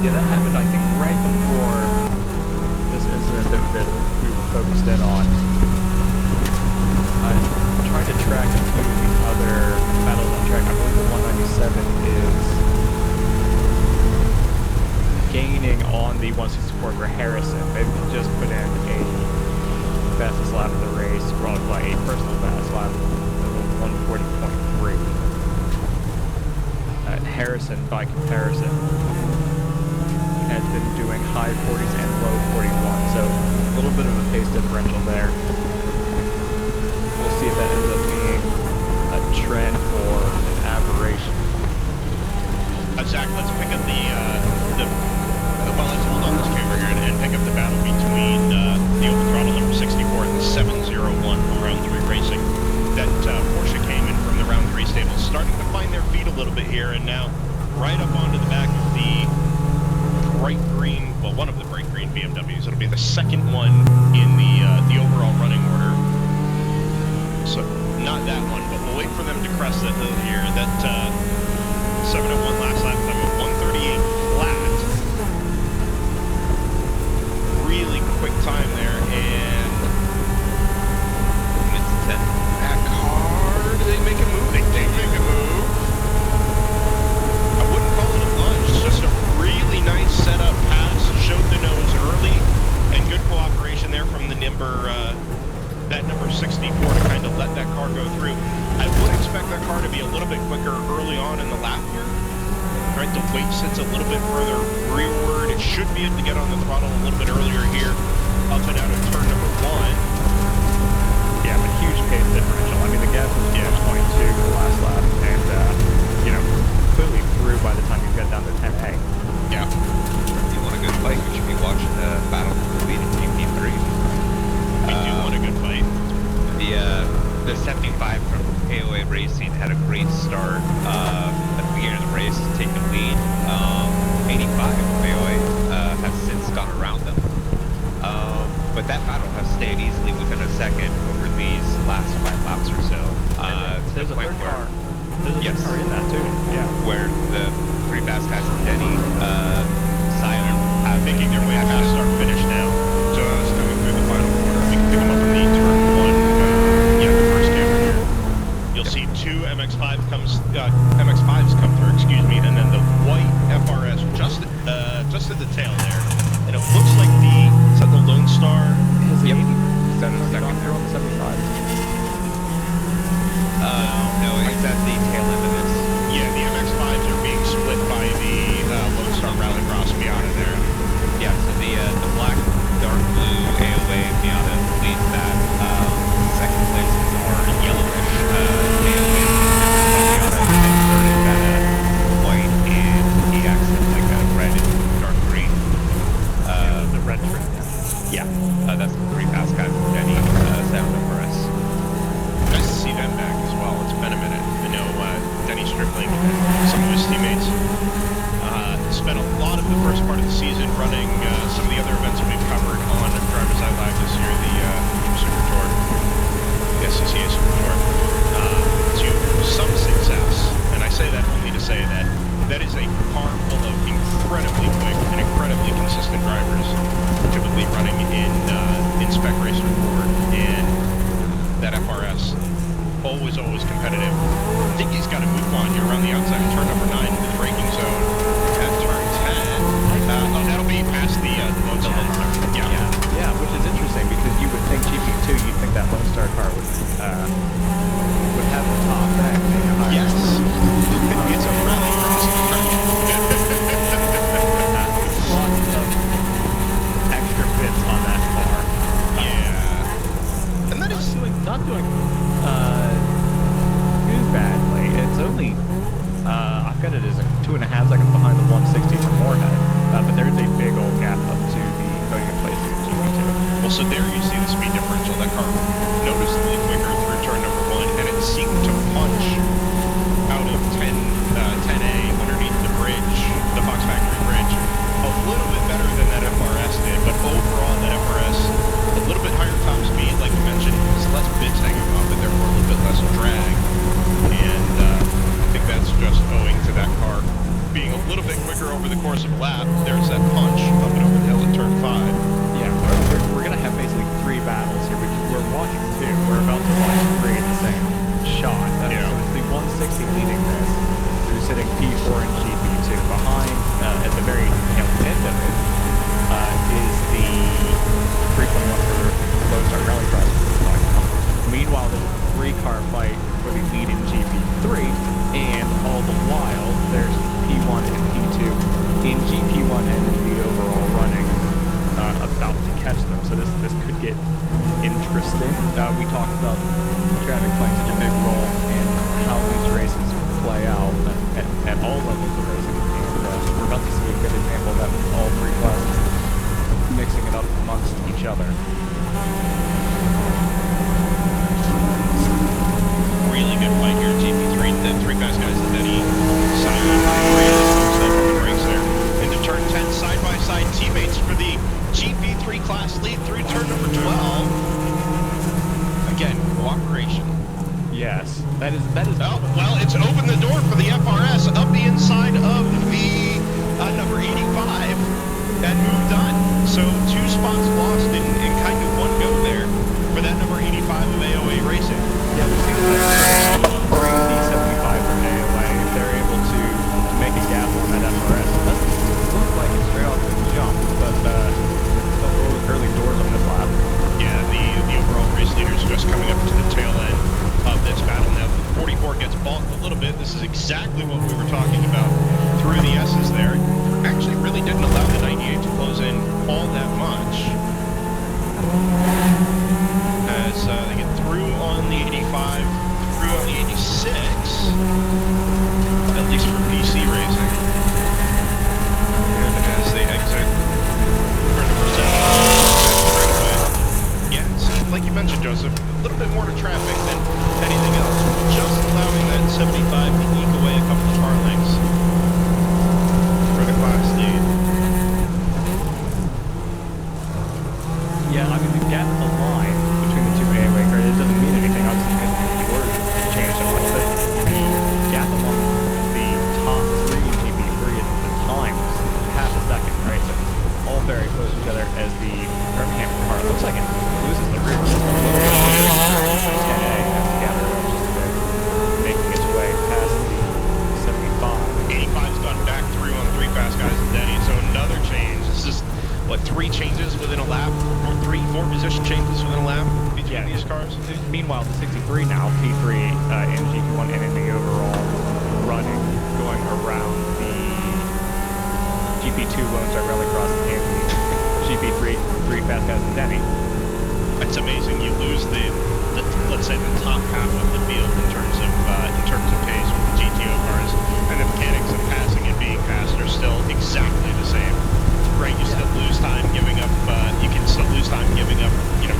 Yeah, that happened, I think, right before this incident that we were focused in on. I'm trying to track a few of the other battles on track. I believe the 197 is gaining on the 164 for Harrison. They've just put in a fastest lap of the race, well, a personal fast lap of 140.3. Harrison, by comparison, has been doing high 40s and low 41, so a little bit of a pace differential there. We'll see if that ends up being a trend or an aberration. Zach, let's pick up well, let's hold on this camera here and pick up the battle between the open throttle number 64 and the 701 from round 3 racing. That Porsche came in from the round 3 stables, starting to find their feet a little bit here, and now right up onto the back of the bright green, well, one of the bright green BMWs. It'll be the second one in the overall running order. So not that one, but we'll wait for them to crest that hill here. That 701 last lap time of 138 flat. Really quick time there, and it's 10. That car, do they make a move? They did make a move. I wouldn't call it a lunge, just a really nice setup pass, showed the nose early, and good cooperation there from the that number 64 to kind of let that car go through. I would expect that car to be a little bit quicker early on in the lap here. Right, the weight sits a little bit further rearward. It should be able to get on the throttle a little bit earlier here, up and out of turn number 1. Yeah, but huge pace differential. I mean, the gap was 22 for the last lap, and clearly through by the time you get down to 10A. Yeah. If you want a good fight, you should be watching the battle between GP3. We do want a good fight. The 75 from AOA Racing had a great start at the beginning of the race, taking the lead. 85 from AOA has since gone around them. But that battle has stayed easily within a second over these last 5 laps or so. There's a third car. There's a yes, third car in that too. Yeah. Where the 3 fast guys, Denny, Silent, Making their way past start finish now. Just coming through the final corner. We can pick them up in the turn 1. The first camera here. You'll see 2 MX5s come through, excuse me, and then the the first part of the season running some of the other events that we've covered on Drivers Eye Live this year, the Super Tour, the SCCA Super Tour, to some success. And I say that only to say that that is a car full of incredibly quick and incredibly consistent drivers, typically running in spec race with Ford, and that FRS, always competitive. I think he's got to move on here around the outside of turn number 9 into the braking zone at turn 10. That'll be past the Lonestar. Yeah, which is interesting because you would think GP2, you'd think that Lonestar car would have the top end. Yes. It's a Rallycross. Lots of extra bits on that car. Yeah. And that is not doing too badly. It's only I've got it as a 2.5 seconds behind the 160 from Moorhead, but there's a big old gap up to the podium place in GP2. Well, so there you see the speed differential. That car noticeably quicker through turn number 1, and it seemed to punch out of 10A underneath the bridge, the Fox Factory Bridge, a little bit better than that FRS did, but overall that FRS, a little bit higher top speed, like you mentioned, it's less bits hanging off it, therefore a little bit less drag, and I think that's just owing to that car being a little bit quicker over the course of a lap. There's that punch up and over the hill at turn 5. Yeah, we're going to have basically 3 battles here, which we're watching 2. We're about to watch 3 in the same shot. So it's the 160 leading this. They're sitting P4 and GP2. Behind, at the very end of it, is the 321 for Lonestar Rallycross. Meanwhile, there's a 3-car fight for the lead in GP3, and all the while, there's P1 and P2 in GP1 and in the overall running about to catch them. So this could get interesting. We talked about traffic playing such a big role in how these races play out at all levels of racing, and we're about to see a good example of that with all 3 classes mixing it up amongst each other. Really good fight here, GP3. The 3 fast guys and then he silent brakes there. Into turn 10, side-by-side teammates for the GP3 class lead through turn number 12. Again, cooperation. Yes, that is. Oh, well, it's opened the door for the FRS up the inside of the number 85 and moved on. So 2 spots lost in kind of one go there for that number 85 of AOA Racing. Yeah, we've seen that bring the 75 from AOA if they're able to make a gap on that FRS. It doesn't look like it's straight off the jump, but early doors on this lap. Yeah, the overall race leaders just coming up to the tail end of this battle now. 44 gets balked a little bit. This is exactly what we were talking about through the S's there. Actually really didn't allow the 98 to close in all that much. As they get through on the 85, through on the 86, at least for PC racing. And as they exit turn number 7, right away. Yeah, it seemed, like you mentioned, Joseph, a little bit more to traffic than anything else. Just allowing that 75 to eke away a couple of car lengths for the class lead. Yeah, I mean, the gap in the line between the 2 AOA cars, it doesn't mean anything, obviously, because the orders change so much, but the gap among the top 3 in GP3 at the time was half a second, right? So it's all very close to each other as the Birmingham car looks like it loses the rear just a little bit. 10A has to gather just a bit, making its way past the 75. 85's gone back through on 3 fast guys and Denny, so another change. This is, what, 3 changes within a lap? Or 4 position changes within a lap between these cars? Meanwhile, the 63 now, P3 in GP1 and in the overall running, going around the GP2 Lonestar Rallycross and the GP3 fast guys and Denny. It's amazing. You lose the let's say the top half of the field in terms of pace with the GTO cars, and the mechanics of passing and being passed are still exactly the same. Right, you still lose time giving up. You can still lose time giving up,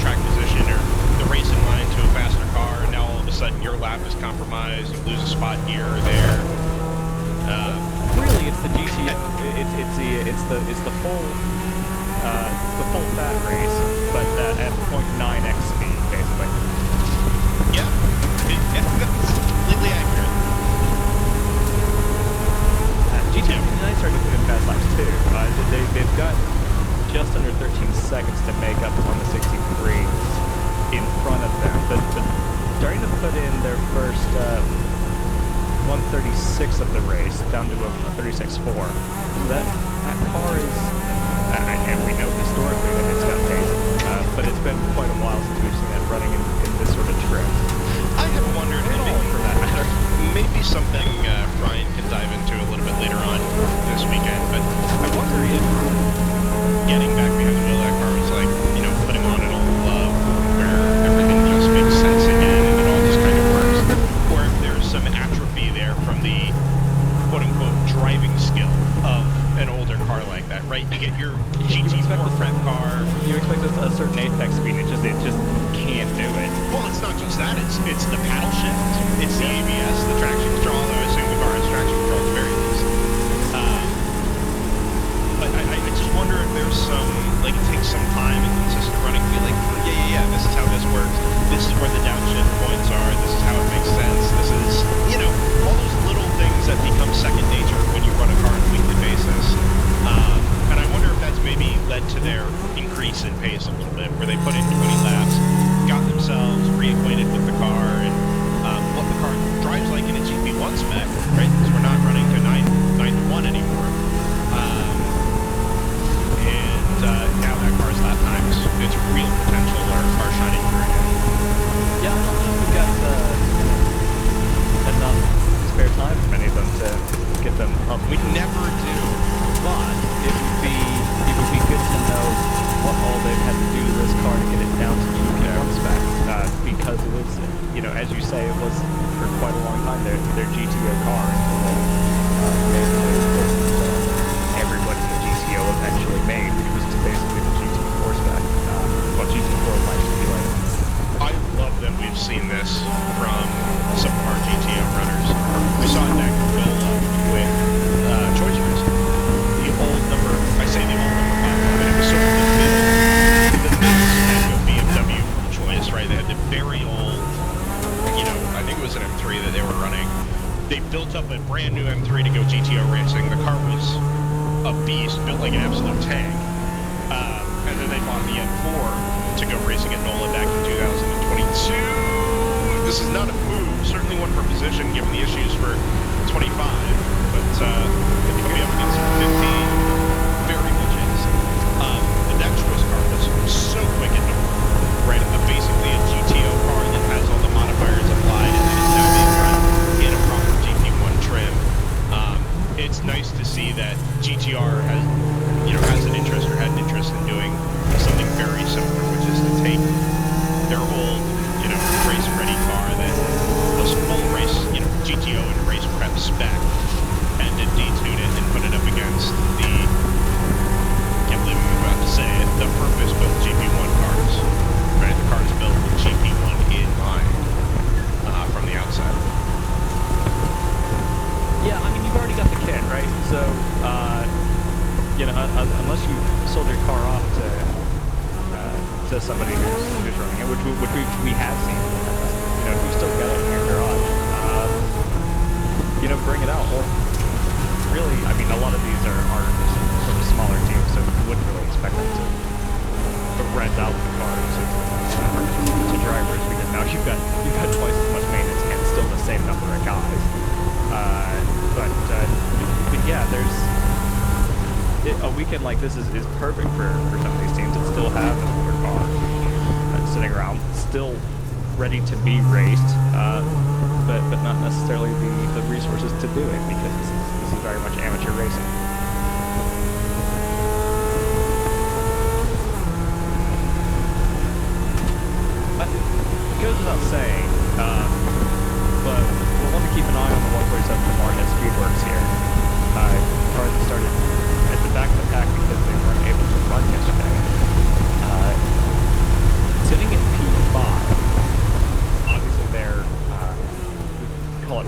track position or the racing line to a faster car. And now all of a sudden your lap is compromised. You lose a spot here or there. Really, it's the GTO. It's see it. It's the full fat race, but at 0.9x speed, basically. Yeah, that's completely accurate. GTO 59 started to put in fast laps too. They've got just under 13 seconds to make up on the 63 in front of them, but starting to put in their first 136 of the race down to a 36.4. So that car is, and we know historically that it's got pace, but it's been quite a while since we've seen that running in this sort of trim. I have wondered, and maybe, for that matter, maybe something Ryan can dive into a little bit later on this weekend, but I wonder if getting back behind the wheel of that car was like, you know, putting on an old glove where everything just makes sense again and it all just kind of works, or if there's some atrophy there from the quote-unquote driving skill of an older car like that, right? You get your GT4 prep car. You expect a certain apex speed, it just can't do it. Well, it's not just that, it's the paddle shift, it's the ABS, the traction control, although I assume the car has traction control at the very least. But I just wonder if there's some, like, it takes some time and consistent running to be like, yeah, this is how this works, this is where the downshift points are, this is how it makes sense, this is, you know, all those little things that become second nature when you run a car on a weekly basis. And I wonder if that's maybe led to their increase in pace a little bit, where they put in 20 laps, got themselves reacquainted with the car and what the car drives like in a GP1 spec, right? Because we're not running to 9 to 1 anymore. Now that car's lap times, its real potential are shining through again. Yeah, I don't know if we've got enough spare time for many of them to get them up. We never do. But it would be good to know what all they've had to do to this car to get it down to GP1 spec. Because it was, you know, as you say, it was for quite a long time their GTO car until everybody in the GTO eventually made, which was basically the GT4 spec. Well, GT4 might be like. I love that we've seen this from some of our GTO runners. We saw it back in Gola with Choice Racing. The old number, I say the old number 5, but it was sort of the middle spec of BMW Choice, right? They had the very old, you know, I think it was an M3 that they were running. They built up a brand new M3 to go GTO racing. The car was a beast, built like an absolute tank. And then they bought the M4 to go racing at NOLA back in 2022. This is not a move, certainly one for position given the issues for 25, but it's coming up against 15 very legit. And that Choice car was so quick and nimble, right? Basically a GTO car that has all the modifiers applied and then is now being run in a proper GP1 trim. It's nice to see that GTR has, you know, has an interest or had an interest in doing something very similar, which is to take their old, you know, race-ready car that was full race, you know, GTO and race prep spec, and to detune it and put it up against the, can't believe I'm about to say it, the purpose-built GP1 cars, right? The cars built with GP1 in mind from the outside. Yeah, I mean, you've already got the kit, right? So, you know, unless you sold your car off to somebody who's running it, which we have seen, you know, if you still got it in your garage, you know, bring it out. Well, really, I mean, a lot of these are sort of smaller teams, so you wouldn't really expect them to rent out the cars to drivers, because now you've got twice as much maintenance and still the same number of guys. But yeah, a weekend like this is perfect for some of these teams that still have an older car sitting around, still ready to be raced, but not necessarily the resources to do it, because this is very much amateur racing. But it goes without saying, but we'll want to keep an eye on the 147 Martin Speedworks here. Cars that started at the back of the pack because they weren't able to run yesterday. Sitting in P5, obviously they're, call it,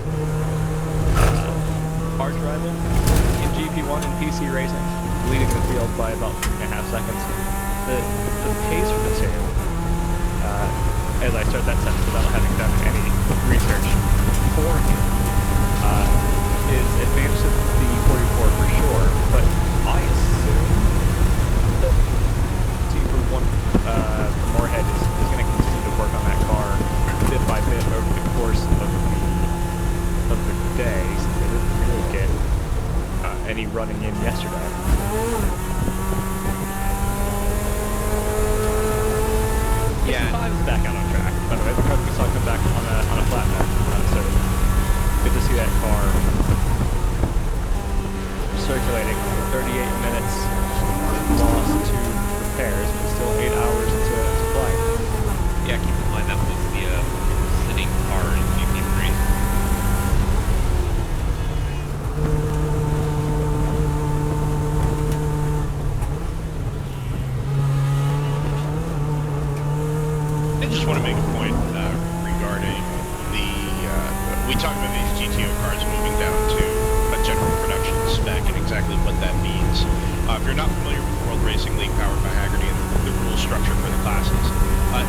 hard driving in GP1. leading the field by about 3.5 seconds. The pace for the two, as I start that sentence without having done any research beforehand, is advanced to the 44 for sure, but I assume that Team One from Moorhead is going to continue to work on that car bit by bit over the course of the day, since they didn't really get any running in yesterday. Yeah. 5 is back out on track, by the way. The car that we saw come back on a flatbed. So good to see that car circulating. 38 minutes lost to repairs, but still 8 hours to flight. Yeah, keep in mind that was the sitting car in GP3. I just want to make a point regarding the. We talked about these GTO cars moving down to a general production spec and exactly what that means. If you're not familiar with the World Racing League powered by Haggerty and the rule structure for the classes,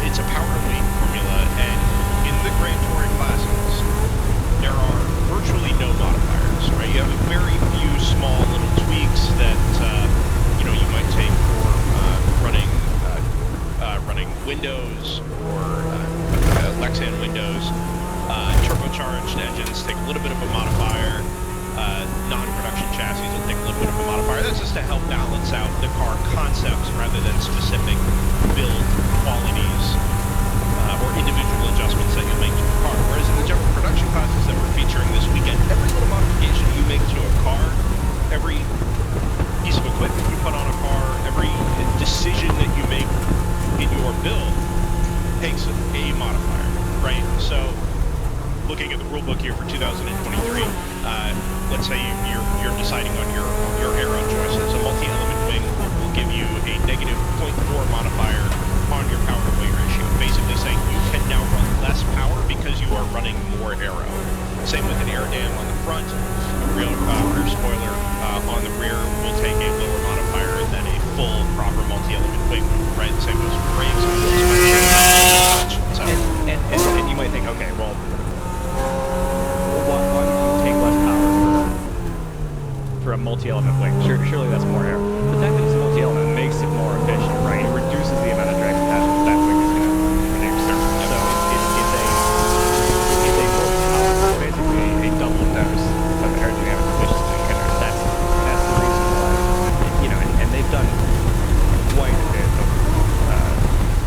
it's a power weight formula, and in the Grand Touring classes, there are virtually no modifiers, right? You have a very few small little tweaks that you might take for running Windows or Lexan Windows. Turbocharged engines take a little bit of a modifier. Non-production chassis will take a little bit of a modifier. That's just to help balance out the car concepts rather than specific build qualities or individual adjustments that you make to a car. Whereas in the general production classes that we're featuring this weekend, every little modification you make to a car, every piece of equipment you put on a car, every decision that you make in your build takes a modifier, right? So, looking at the rule book here for 2023, let's say you're deciding on your aero choices. A multi-element wing will give you a negative 0.4 modifier on your power to weight ratio, basically saying you can now run less power because you are running more aero. Same with an air dam on the front, a rear spoiler on the rear will take a lower modifier than a full proper multi-element wing, right? The same goes for brakes and wheel suspension. And you might think, okay, well, why would you take less power for a multi-element wing? Surely that's more air. The fact that it's a multi-element makes it more efficient, right? It reduces the amount of drag that wing is going to produce. So it's a more powerful, basically a double dose of aerodynamic efficiency. And that's the reason why, and they've done quite a bit of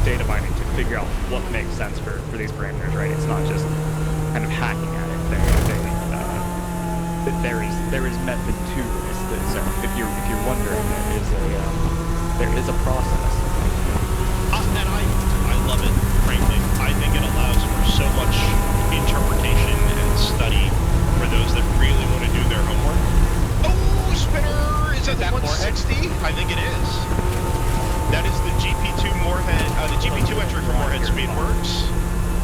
data mining to figure out what makes sense for these parameters, right? It's not just kind of hacking at it. There is method to this. So if you're wondering, there is a process. And I love it, frankly. I think it allows for so much interpretation and study for those that really want to do their homework. Oh, spinner! Is that 160? I think it is. That is the GP2 Moorhead, the GP2 entry for Moorhead Speedworks.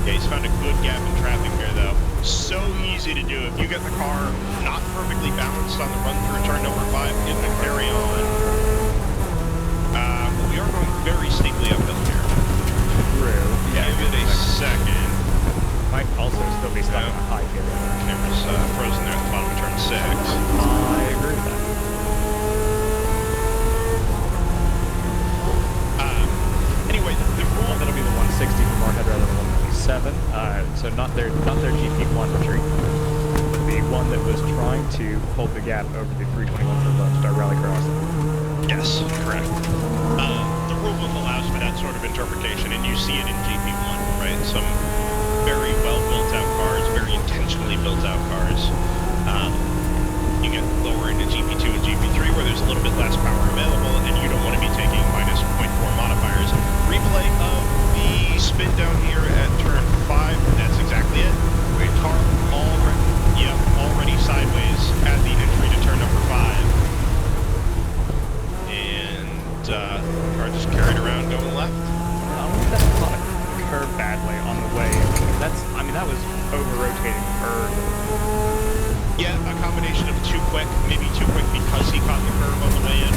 Yeah, he's found a good gap in traffic there, though. So easy to do. If you get the car not perfectly balanced on the run-through turn number 5, it can carry on. We are going very steeply uphill here. True. Yeah. Give it a second. Might also still be stuck on a high gear. Camera's frozen there at the bottom of turn 6. I agree with that. Anyway, the rule... That'll be the 160 for Moorhead rather than 157. So not their GP1 entry. The one that was trying to hold the gap over the 321 for Lonestar Rallycross. Yes, correct. The rulebook allows for that sort of interpretation, and you see it in GP1, right? Some very well built out cars, very intentionally built out cars. You get lower into GP2 and GP3 where there's a little bit less power available, and you don't want to be taking minus 0.4 modifiers. Replay of the spin down here at turn 5, that's exactly it. Car already sideways at the entry to turn number 5. And car just carried around going left. I don't think that's not a curve badly on the way. That was over rotating early. Yeah, a combination of too quick, maybe too quick because he caught the curve on the way in,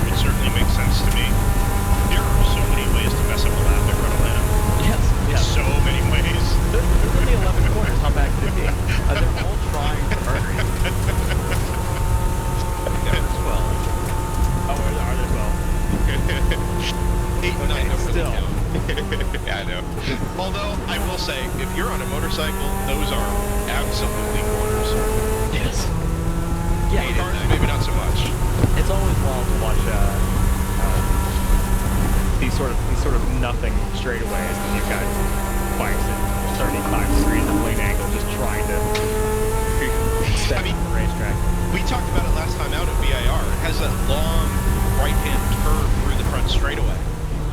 would certainly make sense to me. There are so many ways to mess up a lap there, Atlanta. Yes, yes. So many ways. There's only 11 corners. How bad could it be? They're all trying to murder you. Number 12. Oh, are there 12? 8 and 9 Okay, don't really still. count. Yeah, I know. Although, I will say, if you're on a motorcycle, those are absolutely corners. Yes. Yeah, Cars, maybe not so much. it's always wild to watch these sort of nothing straightaways, and you've got bikes at 35 degrees of lane angle just trying to step on the racetrack. We talked about it last time out at VIR. It has that long right-hand curve through the front straightaway.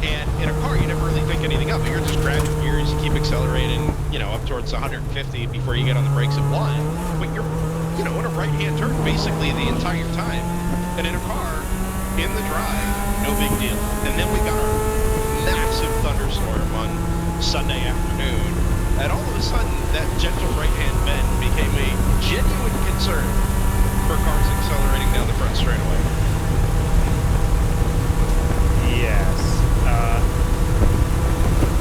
And in a car, you never really think anything of it. You're just grabbing gears, you keep accelerating, you know, up towards 150 before you get on the brakes at 1. But you're, you know, in a right-hand turn basically the entire time. And in a car, in the drive, no big deal. And then we got our massive thunderstorm on Sunday afternoon. And all of a sudden, that gentle right-hand bend became a genuine concern for cars accelerating down the front straightaway. Yes.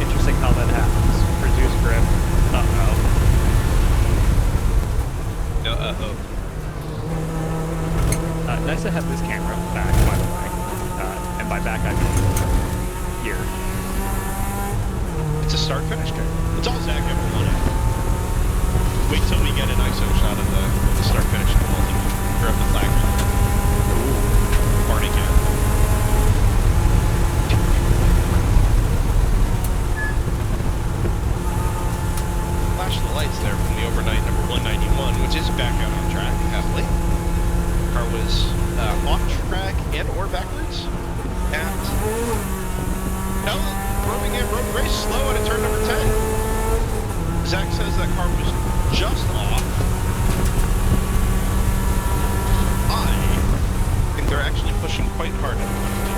Interesting how that happens. Reduced grip. Uh-oh. No, uh-oh. Nice to have this camera back, by the way. And by back, I mean here. It's a start-finish car. It's all Zach ever wanted. Wait till we get an ISO shot of the start-finish multi or of the flag. Party cat. Flash the lights there from the overnight number 191, which is back out on track, happily. Car was off track and or backwards at rolling in road race slow at a turn number 10. Zach says that car was just off. I think they're actually pushing quite hard at the moment.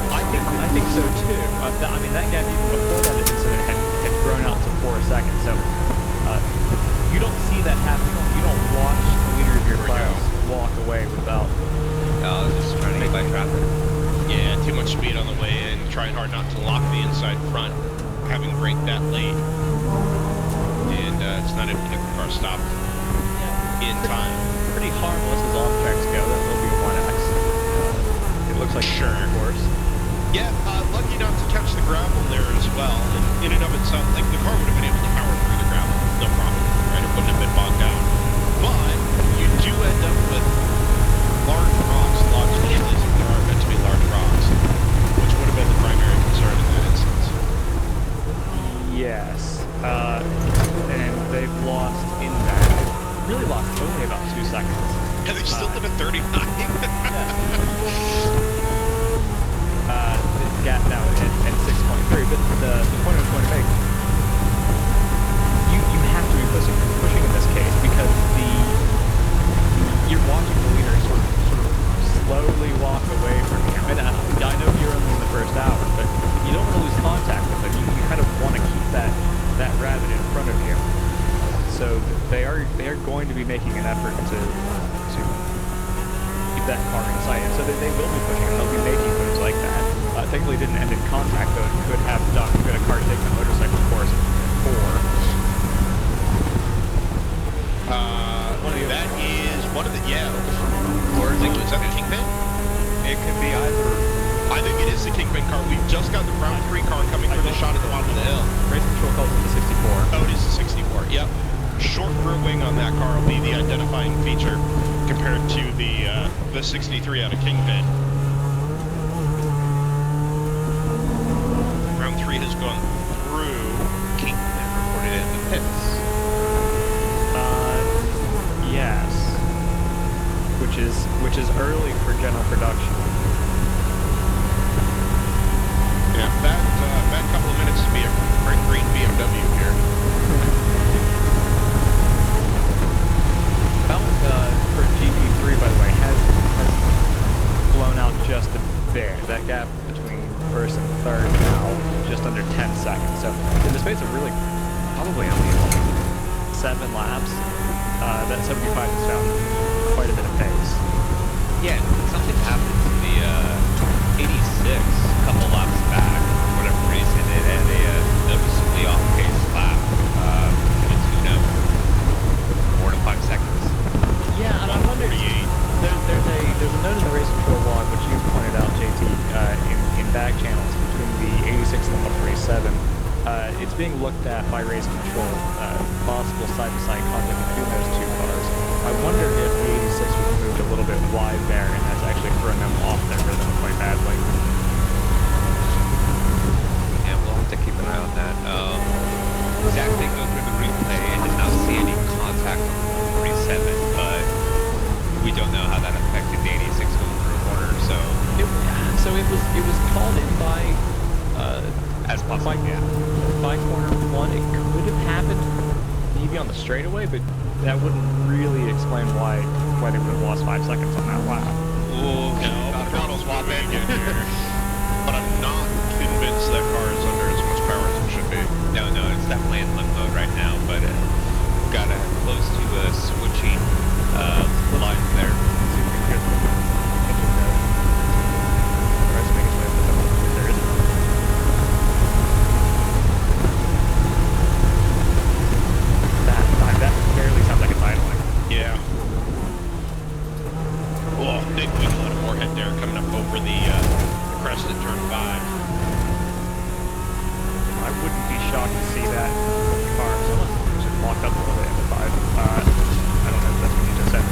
I think so too. I mean, that gap even before that incident had grown out to 4 seconds. So you don't see that happening. You don't watch the leader of your class walk away without. I was just trying to get by traffic. Yeah, too much speed on the way in, trying hard not to lock the inside front, having braked that late. And it's not able to get the car stopped in time. Pretty harmless as off tracks go. That will be a 1X. It looks like Sure. of course. Yeah, lucky not to catch the gravel there as well. And in and of itself, like the car would have been able to power through the gravel, no problem, right? It wouldn't have been bogged down. But you do end up with large rocks lodged in places that aren't meant to be large rocks, which would have been the primary concern in that instance. Yes. And they've lost in that. Really lost only about 2 seconds. And they still live at 39. The gap now at 6.3. But the point I was going to make, you have to be pushing in this case because you're watching the leader sort of slowly walk away from you. And I know you're only in the first hour, but you don't want to lose contact with them. You kind of want to keep that rabbit in front of you. So they are going to be making an effort to keep that car in sight. And so they will be pushing, and they'll be making moves like that. Thankfully, it didn't end in contact, though. It could have done. Could a car take the motorcycle course at 4? That is one of the, or is that the Kingpin? It could be either. I think it is the Kingpin car. We've just got the Brown 3 car coming for the shot at the bottom of the hill. Race control calls it the 64. Oh, it is the 64, yep. Short rear wing on that car will be the identifying feature compared to the 63 out of Kingpin. Round 3 has gone through Kingpin, reported in the pits. Yes. Which is early for general production. Yeah, bad couple of minutes to be a great green BMW here. That one for GP3, by the way, has blown out just a bit. That gap between first and third now, just under 10 seconds. So in the space of really probably only 7 laps, that 75 has found quite a bit of pace. Yeah, something happened to the 86 a couple laps back for whatever reason. It had a noticeably off-pace lap in a tune-up, 4 to 5 seconds. Yeah, and I wonder. There's a note in the race control log, which you pointed out, JT, in back channels between the 86 and the 147. It's being looked at by race control, possible side-to-side contact between those two cars. I wonder if the 86 was moved a little bit wide there, and that's actually throwing them off their rhythm quite badly. Yeah, we'll have to keep an eye on that. Exactly, go through the replay and did not see any contact on the 47, but we don't know how that affected the 86 going through a corner, so... It was called in by... as possible, yeah. By corner 1, it could have happened maybe on the straightaway, but that wouldn't really explain why they would have lost 5 seconds on that lap. Oh, no, the throttle's wobbling again here. But I'm not convinced that car is under as much power as it should be. No, it's definitely in limp mode right now, but got close to switching lines there. See if we can get the rest make its way up the hill. There is none. That barely sounds like it's idling. Yeah. Oh, big wiggle out of forehead there coming up over the crest at turn 5. I wouldn't be shocked to see that car. Someone just walked up a little bit into 5. I don't know if that's what you just said.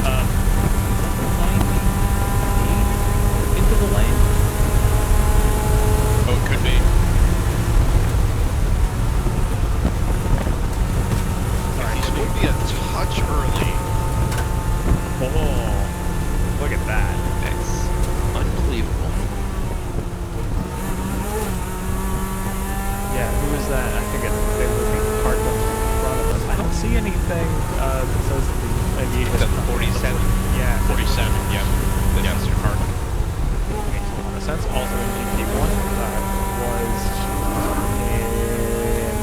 Into the lane? Oh, it could be. These would be a touch early. Oh, look at that. It's unbelievable. Yeah, who is that? I think they would be cardinal in front of us. I don't see anything that says maybe Is that the 47? Yeah, 47, yep. That's your car. makes a lot of sense. Also in GP1 was in...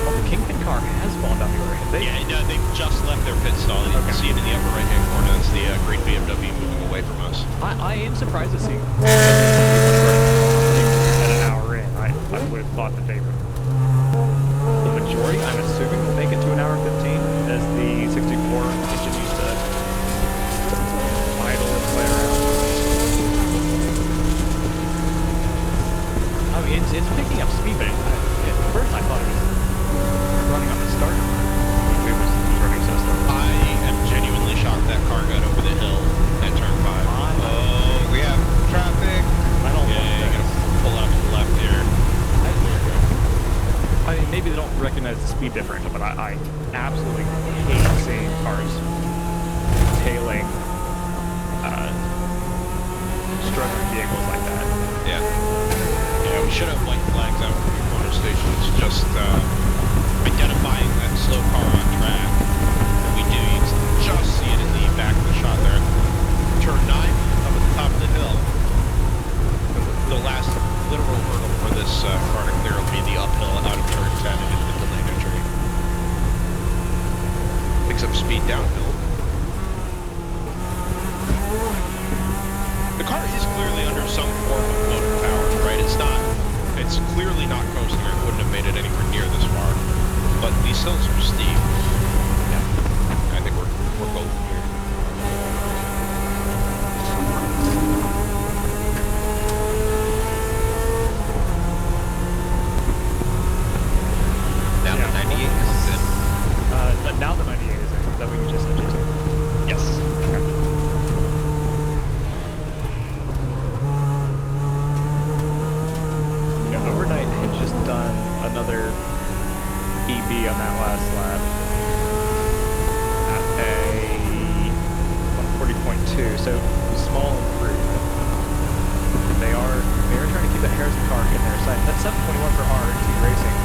Well, the Kingpin car has fallen down the overhead. They just left their pit stall. You can see it in the upper right-hand corner. That's the green BMW moving away from us. I am surprised to see at an hour in. I would have thought that they would. The majority, I'm assuming, will make it to an hour 15 as the 64 continues to idle and play around. I mean, it's picking up speed, but at first I thought it was running on the starter. It was running so slow. I am genuinely shocked that car got over the hill at turn 5. Oh, we have traffic. I don't Yeah, know. you gotta pull out to the left here. I mean, maybe they don't recognize the speed differential, but I absolutely hate seeing cars tailing struggling vehicles like that. Yeah. Yeah, we should have white flags out for your corner stations, just identifying that slow car on track. We do, you can just see it in the back of the shot there. Turn 9 up at the top of the hill. The last literal hurdle for this car to clear will be the uphill out of turn 10 and into the lane entry. Picks up speed downhill. The car is clearly under some form of motor power, right? It's clearly not coasting, or it wouldn't have made it anywhere near this far. But these hills are steep. Yeah. I think we're golden here. Now the 98 comes in. Now the 98 is in. Is that what you just said, Jason? Yes. Okay. Yeah, Overnight had just done another EB on that last lap at a 140.2, so small improvement. They are trying to keep that Harrison car in their sight. That 721 for RT Racing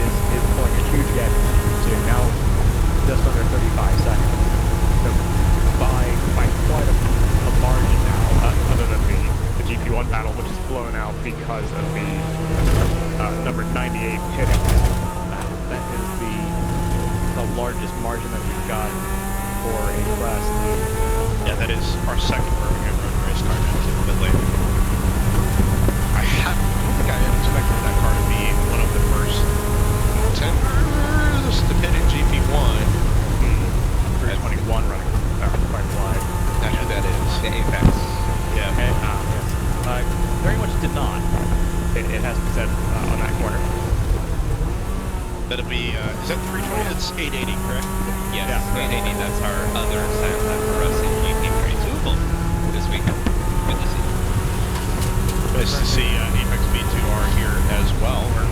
is pulling a huge gap to now just under 35 seconds. So by quite a margin now, other than the GP1 battle, which is blown out because of the number 98 hitting. That is the largest margin that we've got for a Class D. Yeah, that is our second Birmingham Road race car now, a bit late. I don't think I had expected that car to be one of the first contenders to pit in GP1. 321 running quite wide. That's who that is. The Apex. Yeah. And, yes. Very much did not. It has to be said on that corner. That'll be, is that 320? That's 880, correct? Yes, Yeah. 880. That's our other assignment time for us in GP3 Louisville this weekend. Good to see. Nice to see Apex B2R here as well. Our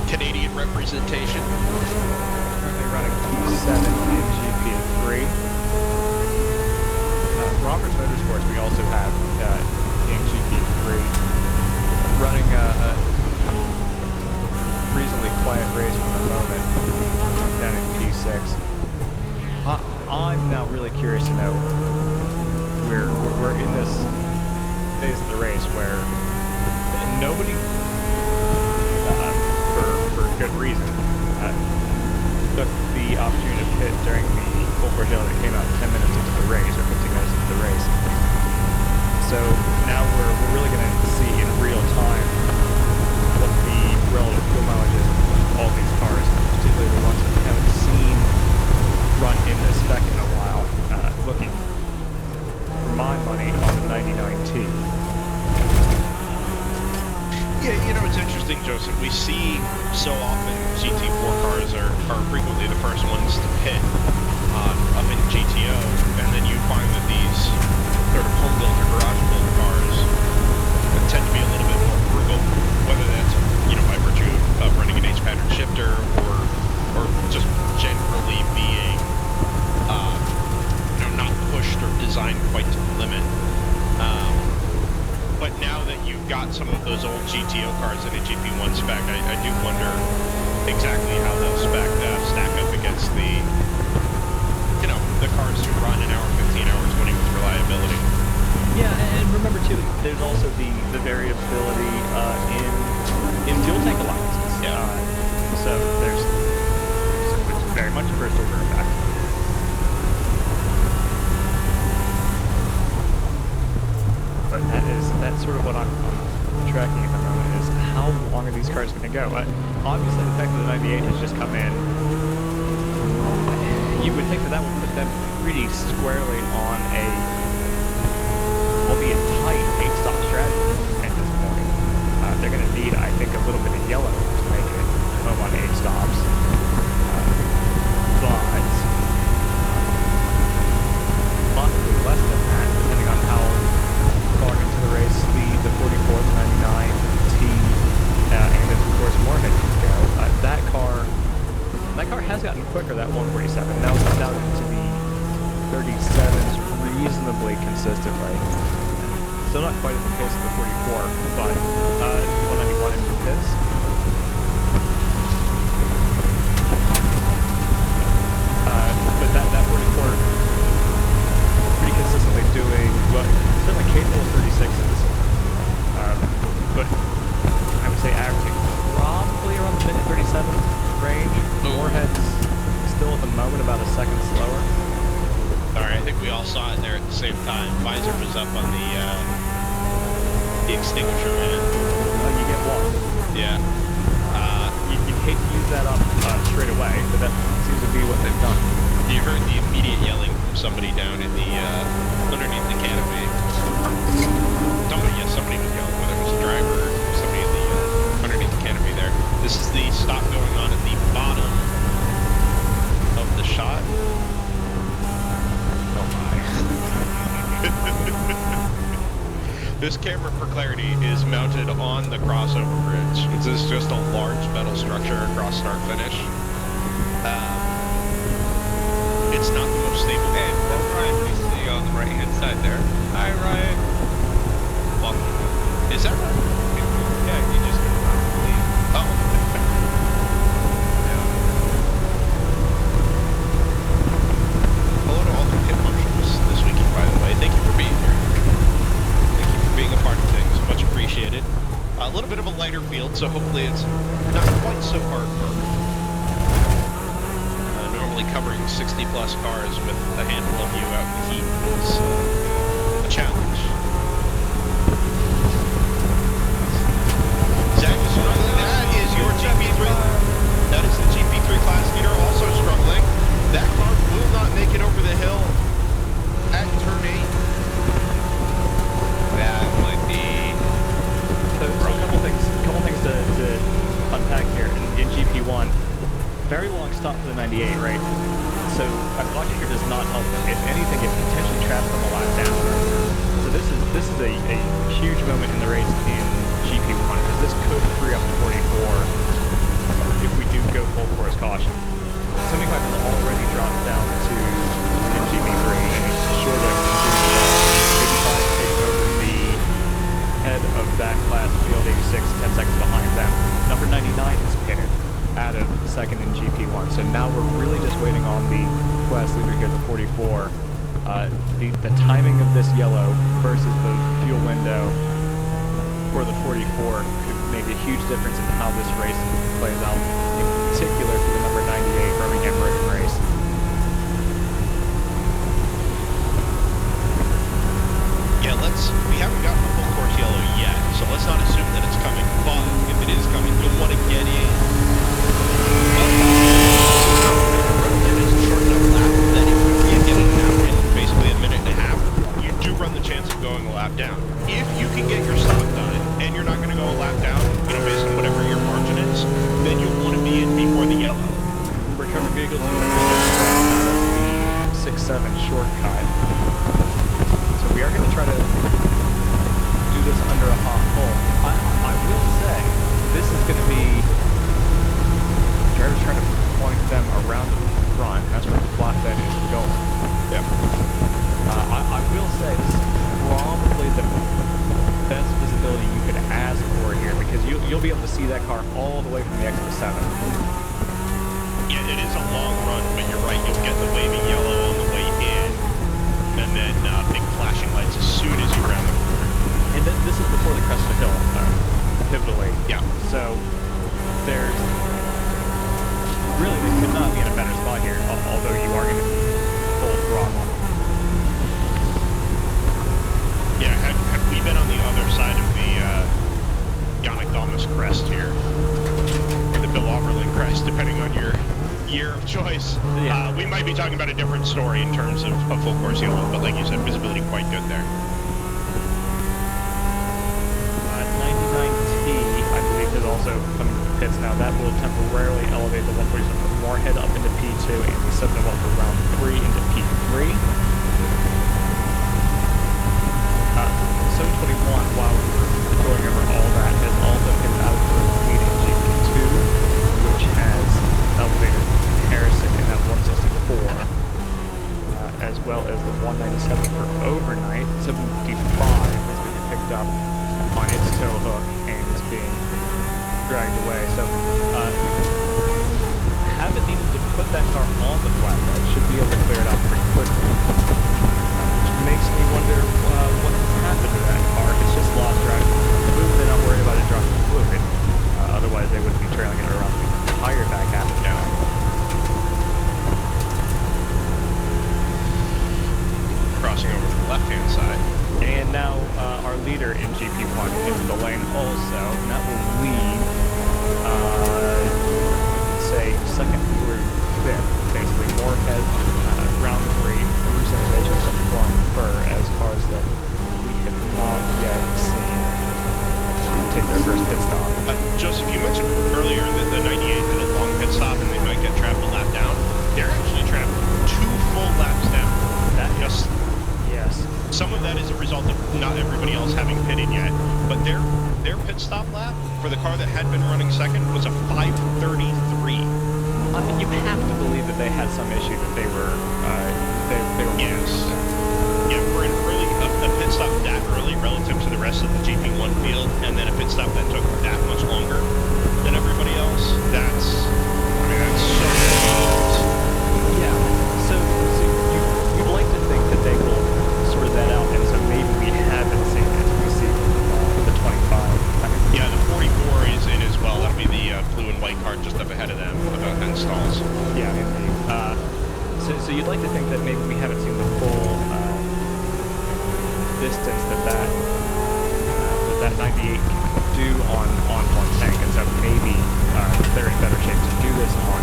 Canadian representation. Currently running P7 in GP3. Roberts Motorsports we also have in GP3 running a reasonably quiet race for the moment down in P6. I'm now really curious to know we're in this phase of the race where nobody, for good reason, took the opportunity to pit during the full Borgello that came out 10 minutes into the race, or 15 minutes into the race. So now we're really going to see in real time what the relative fuel mileage is of all these cars, particularly the ones that we haven't seen run in this spec in a while. Looking, for my money, on the 99T. Yeah, you know, it's interesting, Joseph. We see so often GT4 cars are frequently the first ones to pit up in GTO, and then you find that these sort of home-built or garage-built cars tend to be a little bit more frugal, whether that's, you know, by virtue of running an H-pattern shifter or just generally being, you know, not pushed or designed quite to the limit. But now that you've got some of those old GTO cars in a GP1 spec, I do wonder exactly how they'll stack up against the, you know, the cars who run an hour 15, hour 20 with reliability. Yeah, and remember too, there's also the variability in fuel tank allowances. Yeah. So it's very much a first order effect. But that's sort of what I'm tracking at the moment, is how long are these cars going to go? Obviously, the fact that the 98 has just come in, you would think that would put them pretty squarely on a, albeit tight, 8-stop strategy at this point. They're going to need, I think, a little bit of yellow to make it home on 8 stops. But possibly less than that, depending on how far into the race the 44th, 99T, and of course Moorhead can go. That car has gotten quicker, that 147. Now it's down into the 37s reasonably consistently. Still not quite at the pace of the 44, but 191 into this. But that 44 pretty consistently doing what certainly capable of 36s. But I would say averaging probably around the 37 range. Moorhead's still at the moment about a second slower. Sorry, I think we all saw it there at the same time. Visor was up on the extinguisher, man. You get one. Yeah. You'd hate to use that up straight away, but that seems to be what they've done. You heard the immediate yelling from somebody down in the underneath the canopy. Somebody was yelling, whether it was a driver or somebody in the underneath the canopy there. This is the stop going on at the bottom of the shot. Oh my. This camera, for clarity, is mounted on the crossover bridge. This is just a large metal structure across start finish. It's not the most stable. Hey, that's Ryan, we see you on the right-hand side there. Hi, Ryan. Welcome. Is that right? Yeah, you just leave. Oh. Hello to all the pit marshals this weekend, by the way. Thank you for being here. Thank you for being a part of things. Much appreciated. A little bit of a lighter field, so hopefully it's not quite so hard for normally normally covering 60-plus cars with a handful of you out in the heat is a challenge. Zach is struggling. That is your GP3. That is the GP3 class leader also struggling. That car will not make it over the hill at turn 8. That might be. So a couple things to unpack here. In GP1, very long stop for the 98, right? So watching here does not help them. If anything, it potentially traps them a lot down. So this is a huge moment in the race in GP1 because this could free up to 44 if we do go full course caution. 75 has already dropped down to in GP3 and it's sure to continue 85 takes over the head of that class, field 86, 10 seconds behind them. Number 99 is pitted out of second in GP1. So now we're really just waiting on the class leader here, the 44. The timing of this yellow versus the fuel window for the 44 could make a huge difference in how this race plays out, in particular for the number 98 Birmingham Road race. Yeah, we haven't gotten a full course yellow yet, so let's not assume that it's coming, but if it is coming, you'll want to get in. Basically a minute and a half, you do run the chance of going a lap down. If you can get your stop done, and you're not going to go a lap down, based on whatever your margin is, then you'll want to be in before the yellow. Recovered vehicles out of the 6-7 shortcut. So we are going to try to do this under a hot pole. I will say, this is going to be drivers trying to point them around the front. That's where the flatbed is going. Yeah. I will say, this is probably the best visibility you could ask for here because you'll be able to see that car all the way from the exit of 7. Yeah, it is a long run, but you're right, you'll get the waving yellow on the way in, and then big flashing lights as soon as you round the corner. And this is before the crest of the hill, pivotally. Yeah. So there's really, they could not be in a better spot here, although you are going to full throttle. Yeah, had we been on the other side of the Yannick Dalmas crest here, or the Bill Auberlin crest, depending on your year of choice, we might be talking about a different story in terms of full course yellow, but like you said, visibility quite good there. 99T, I believe, is also coming to the pits now. That will temporarily elevate the 147 from Moorhead up into P2 and the 701 for round 3 into P3. 721, while we're going over all that, has also been out for lead in GP2, which has elevated Harrison in that 164, as well as the 197 for overnight. 75 has been picked up on its tow hook and is being dragged away. So, haven't needed to put that car on the flatbed. Should be able to clear it out pretty quickly. Which makes me wonder what happened to that car. It's just lost driving fluid. They're not worried about it dropping fluid. Otherwise, they wouldn't be trailing it around the entire back half of the down. Crossing over to the left-hand side. And now our leader in GP1 into the lane also, and that will lead, say, second through fifth, basically. Moorhead, round 3, Bruce Innovations, and Ron Fur as cars that we have not yet seen take their first pit stop. Joseph, you mentioned earlier that the 98 did a long pit stop and they might get trapped a lap down. They're actually trapped 2 full laps down. That just yes. Some of that is a result of not everybody else having pitted yet, but their pit stop lap for the car that had been running second was a 5:33. I mean, you have to believe that they had some issue that they were Yes. Yeah, for a pit stop that early relative to the rest of the GP1 field, and then a pit stop that took that much longer than everybody else. That's so good. Yeah. So you'd like to think that they will sort that out, and so maybe we haven't seen it. We see the 25. Yeah, the 44 is in as well. That'll be the blue and white car just up ahead of them, about 10 stalls. Yeah, I mean, that 98 can do on one tank, and so maybe they're in better shape to do this on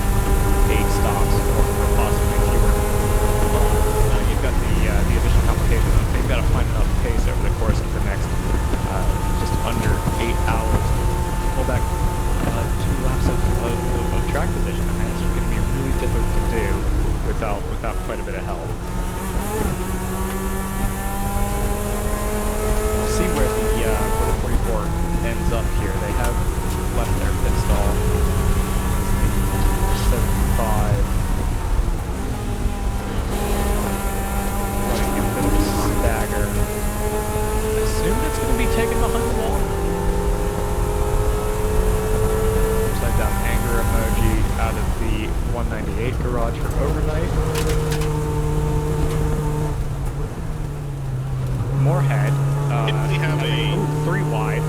8 stops or possibly fewer. You've got the additional complication of they've got to find enough pace over the course of the next just under 8 hours to pull back 2 laps of track position. And it's going to be really difficult to do without quite a bit of help. We'll see where the 44 ends up here. They have left their pit stall. 75. Running a bit of a stagger. I assume it's going to be taken behind the wall. Upside down anger emoji out of the 198 garage for overnight. Moorhead. We have a 3 wide.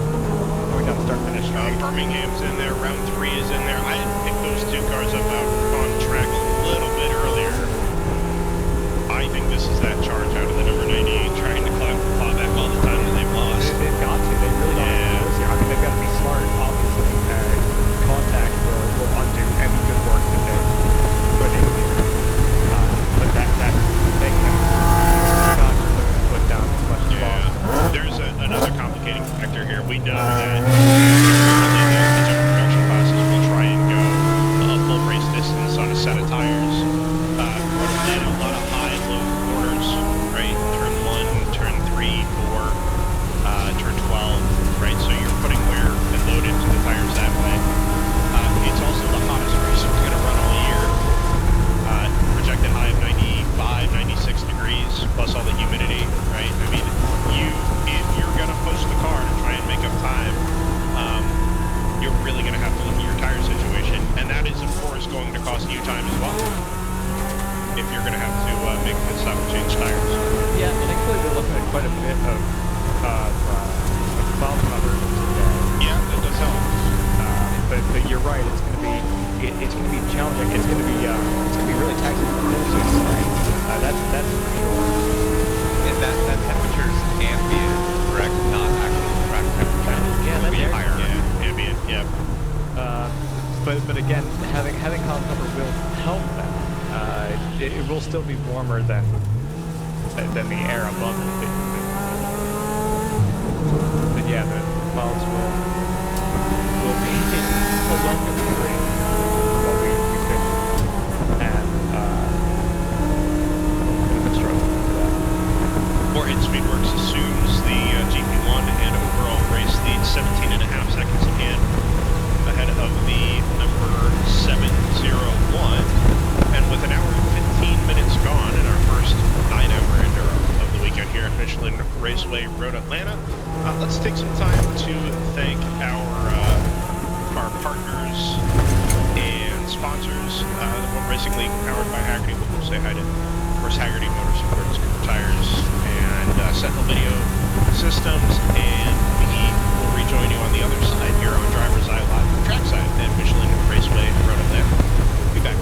Going down the start finish. Birmingham's in there, round 3 is in there. I had picked those 2 cars up out on track a little bit earlier. I think this is that charge out of the number 98 trying to claw back all the time that they've lost. They've got to. They really got to. I mean, they've got to be smart, obviously. Contact will undo any good work that they put in here. But that they can put down as much as possible. There's another complicating factor here. We know that the general production classes will try and go a full race distance on a set of tires. And a lot of high and low corners, right? Turn 1, turn 3, 4, turn 12, right? So you're putting wear and load into the tires that way. It's also the hottest race we're going to run all year. Projected high of 95, 96 degrees, plus all the humidity, right? I mean, if you're going to push the car to try and make up time, you're really going to have to look at your tire situation. And that is, of course, going to cost you time as well. If you're going to have to make a pit stop and change tires. Yeah, and clearly they're looking at quite a bit of valve cover today. Yeah, that does help. But you're right. It's going to be challenging. It's going to be really taxing for the engine. That's for sure. And that temperature's ambient, correct? Not actual track temperature. Yeah, It'll that's be higher. Yeah, ambient, yep. But again, having valve cover will help that. It will still be warmer than the air above it. But yeah, the valves will be a welcome degree what we could have been struggling for that. Warhead Speedworks assumes the GP1 and overall race lead 17.5 seconds ahead of the number 701. And with an hour and 15 minutes gone in our first 9-hour ender of the weekend here at Michelin Raceway Road Atlanta, let's take some time to thank our partners and sponsors. The World Racing League, powered by Haggerty. We'll say hi to, of course, Haggerty Motorsports, Cooper Tires, and Sentinel Video Systems. And we will rejoin you on the other side here on Driver's Eye Live, trackside at Michelin Raceway Road Atlanta. We'll be back.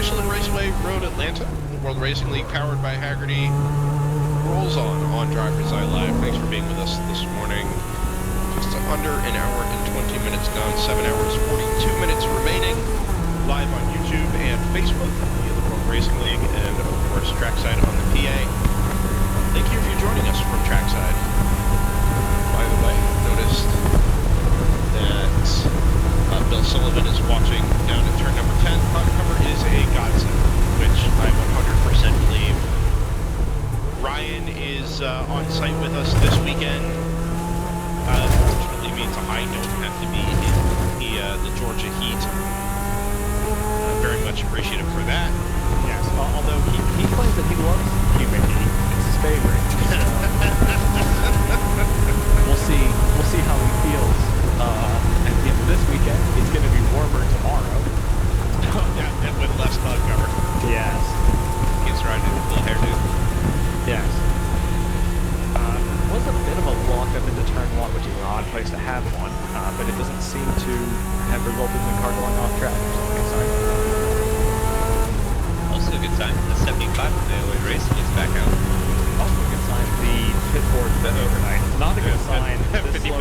Michelin Raceway Road Atlanta, the World Racing League powered by Haggerty, rolls on Driver's Eye Live. Thanks for being with us this morning. Just under an hour and 20 minutes gone, 7 hours, 42 minutes remaining. Live on YouTube and Facebook via the World Racing League, and of course Trackside on the PA. Thank you for joining us from Trackside. By the way, noticed that Bill Sullivan is watching down at turn number 10. Cloud cover is a godsend, which I 100% believe. Ryan is on site with us this weekend. Fortunately means I don't have to be in the Georgia heat. Very much appreciative for that. Yes, although he claims that he loves humid heat. It's his favorite. We'll see how he feels at the end of this weekend. It's going to be warmer tomorrow. Yeah, and with less cloud cover. Yes. Gets right into the little hairdo. Yes. Was a bit of a lock up into turn one, which is an odd place to have one, but it doesn't seem to have resulted in the car going off track. Also a good sign. The 75 today racing is back out. Also a good sign. The pit board overnight. Not a good sign. 55.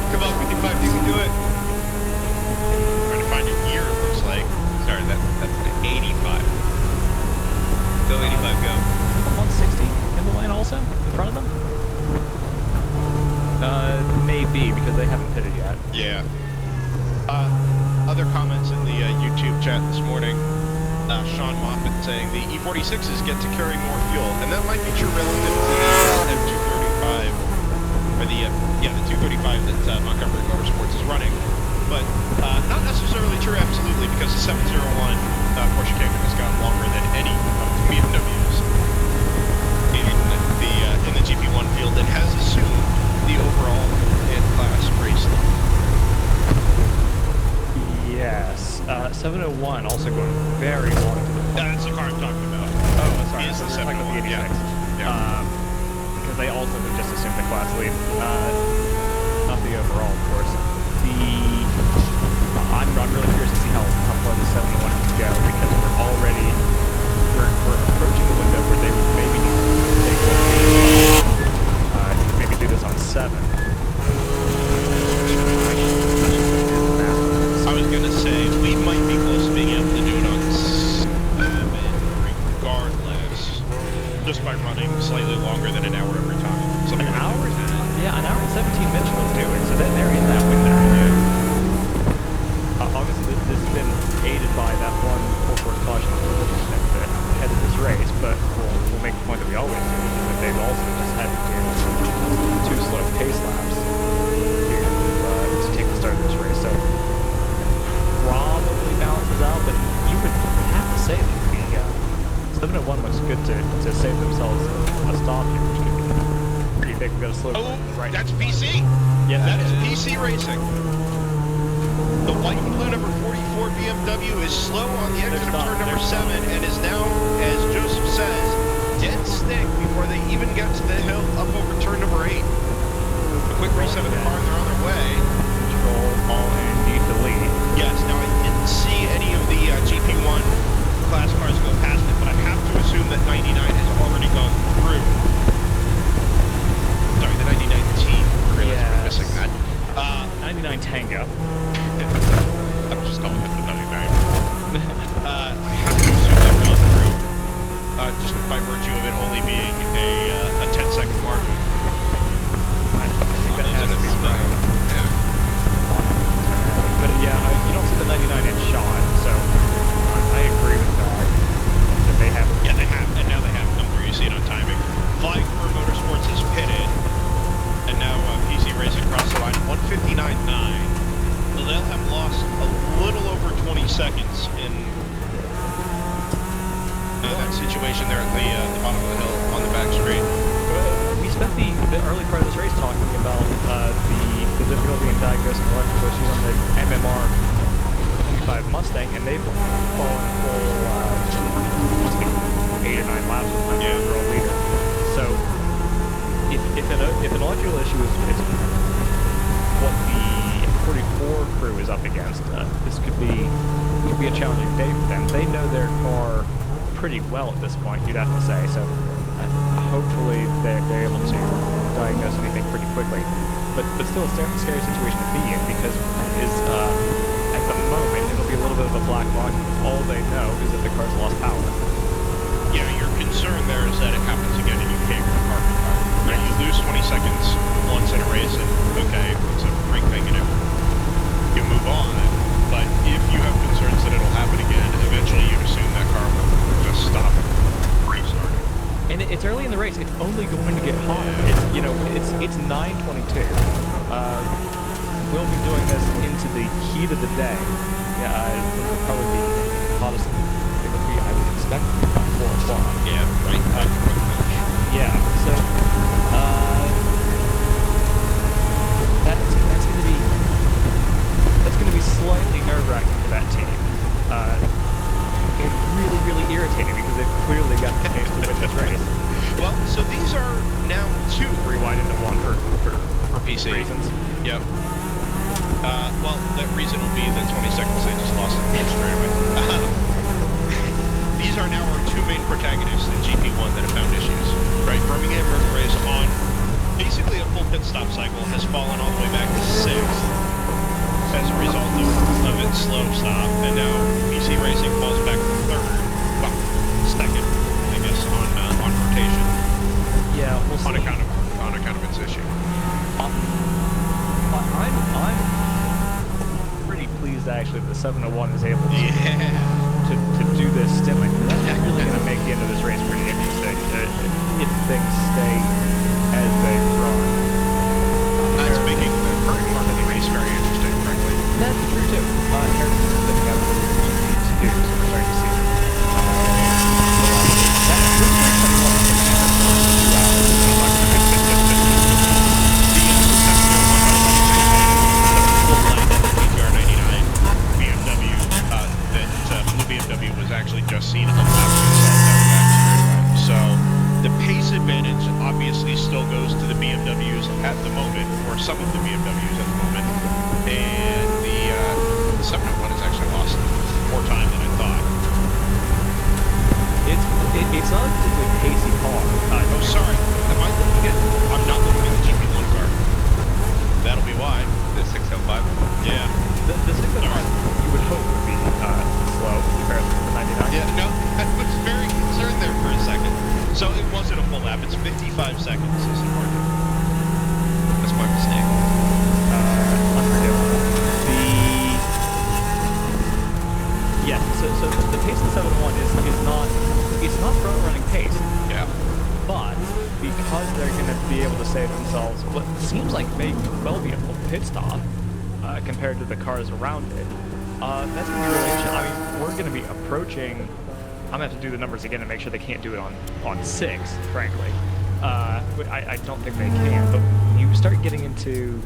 Come on, 55, you can do it. Trying to find a gear, it looks like. Sorry, that's an 85. Go 85, go. 160 in the line also? In front of them? Maybe, because they haven't pitted yet. Yeah. Other comments in the YouTube chat this morning. Sean Moffat saying the E46s get to carry more fuel, and that might be true relative to the M235, or the 235 that Montgomery Motorsports is running, but not necessarily true absolutely, because the 701 Porsche Cayman has got longer than any of the BMWs in the GP1 field and has assumed the overall in-class race lead. Yes. 701 also going very long to the front. That's the car I'm talking about. Oh, sorry. It's the We're talking about 701, the 86. yeah. Because they also have just assumed the class lead. Not the overall, of course. I'm really curious to see how far the 701 can go, because we're approaching the window where they would maybe need to take maybe do this on 7. I was going to say, we might be close to being able to do it on 7 regardless, just by running slightly longer than an hour every time. Something An like hour? that. Yeah, an hour and 17 minutes will do it, so they're in that window. Obviously, this has been aided by that one full-course caution at the head of this race, but we'll make the point that we always do, which is that they've also just had to do 2 slow pace laps to take the start of this race, so probably balances out, but you would have to say that the 701 looks good to save themselves a stop here, which could be pretty big. We've got a slow right. That's PC. Yeah, that is PC racing. The white and blue number 44 BMW is slow on the exit of turn number 7 and is now, as Joseph says, dead stick before they even get to the hill up over turn number 8. A quick reset of the car, they're on their way. Control, Alt, and D delete. Yes, now I didn't see any of the GP1 class cars go past it, but I have to assume that 99 has already gone through. Sorry, the 99 team. I realize we're missing that. 99 Tango. I'm just calling it the 99. I have to assume they've gone through, just by virtue of it only being a 10-second margin. I think that has to be right. Yeah. But yeah, you don't see the 99 in shot, so I agree with that. That they have. Yeah, they have, and now they have come through. You see it on timing. Flying Through Motorsports is pitted, and now PC Racing across the line, 159.9. So they'll have lost a little over 20 seconds in that situation there at the bottom of the hill on the back straight. We spent the early part of this race talking about the difficulty in diagnosing electrical issues on the MMR 25 Mustang, and they've fallen full must be 8 or 9 laps with the overall leader. So if an electrical issue is what the 44 crew is up against, this could be be a challenging day for them. They know their car pretty well at this point, you'd have to say. So hopefully they're able to diagnose anything pretty quickly. But still a scary situation to be in because at the moment it'll be a little bit of a black box. All they know is that the car's lost power. Yeah, your concern there is that it happens again and you can't go car for car. Right? You lose 20 seconds once in a race and okay, it's a freak thing and you move on. But if you have concerns that it'll happen again, eventually you assume that car will just stop restarting. And it's early in the race. It's only going to get hot. It's 9:22. We'll be doing this into the heat of the day. Yeah, it'll probably be the hottest it would be. I would expect about 4 o'clock. Yeah, right. Yeah. So that's going to be slightly nerve-wracking for that team. And really, really irritating because they've clearly got the chance to win this race. Well, so these are now 2 Rewind into 1 for PC reasons. Yep. Well, that reason will be the 20 seconds they just lost in the game straight away. These are now our 2 main protagonists in GP1 that have found issues. Right, Birmingham Road Race on basically a full pit stop cycle has fallen all the way back to 6th as a result of its slow stop, and now PC Racing falls back to 3rd, well, 2nd, I guess, on rotation. Yeah, we'll see. On account of its issue. I'm pretty pleased actually that the 701 is able to do this stint like that. That's really going to make the end of this race pretty interesting if things stay as they run. That's making the current part of the race very interesting, frankly. That's true too. Harrison's picking up the so we're starting to see BMW was actually just seen so the pace advantage obviously still goes to the BMWs at the moment, or some of the BMWs at the moment, and the 701 has actually lost more time than I thought. it's not a particularly pacey car. Oh, sorry. Am I looking at? I'm not looking at the GP1 car. That'll be why. The 605. Yeah. The 605 you would hope would be slow in comparison to the 99. Yeah, no, I was very concerned there for a second. So it wasn't a full lap, it's 55 seconds is the margin. That's my mistake. Unforgivable. So the pace of the 701 is not front running pace. Yeah. But because they're going to be able to save themselves what seems like may well be a full pit stop compared to the cars around it, that's going to be really interesting. I mean, we're going to be approaching. I'm going to have to do the numbers again and make sure they can't do it on 6, frankly. I don't think they can. But when you start getting into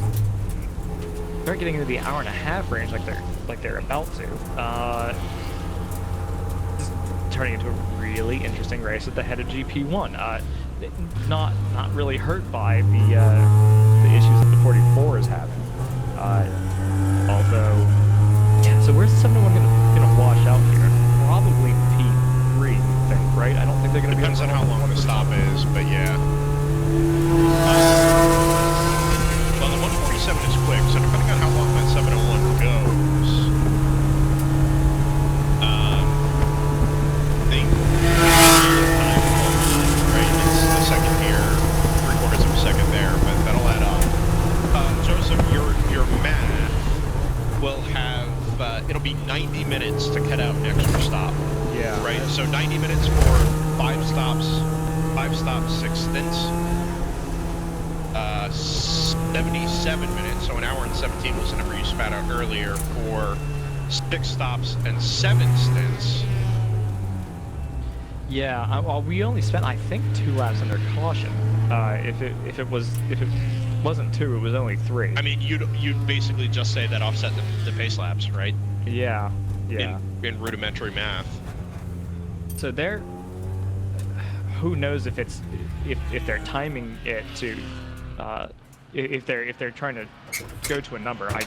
the hour and a half range, like they're about to, it's turning into a really interesting race at the head of GP1. Not really hurt by the issues that the 44 is having. Although, yeah. So where's the 701 gonna wash out here? Probably P3, I think, right? I don't think they're gonna Depends be on how long the stop is, but yeah. Well, the 147 is quick, so depending on how long that 701 goes, right? It's the second here, 3/4 of a second there, but that'll add up. Joseph, your math will have it'll be 90 minutes to cut out an extra stop. Yeah. Right. So 90 minutes for 5 stops, 6 stints. 77 minutes, so an hour and 17 was the number you spat out earlier for 6 stops and 7 stints. Yeah. Well, we only spent, I think, 2 laps under caution. If it wasn't 2, it was only 3. I mean, you'd basically just say that offset the pace laps, right? Yeah. Yeah. In rudimentary math. So who knows if they're timing it to, if they're trying to go to a number. I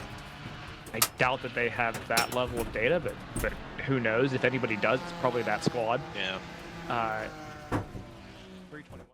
doubt that they have that level of data, but who knows? If anybody does, it's probably that squad. Yeah.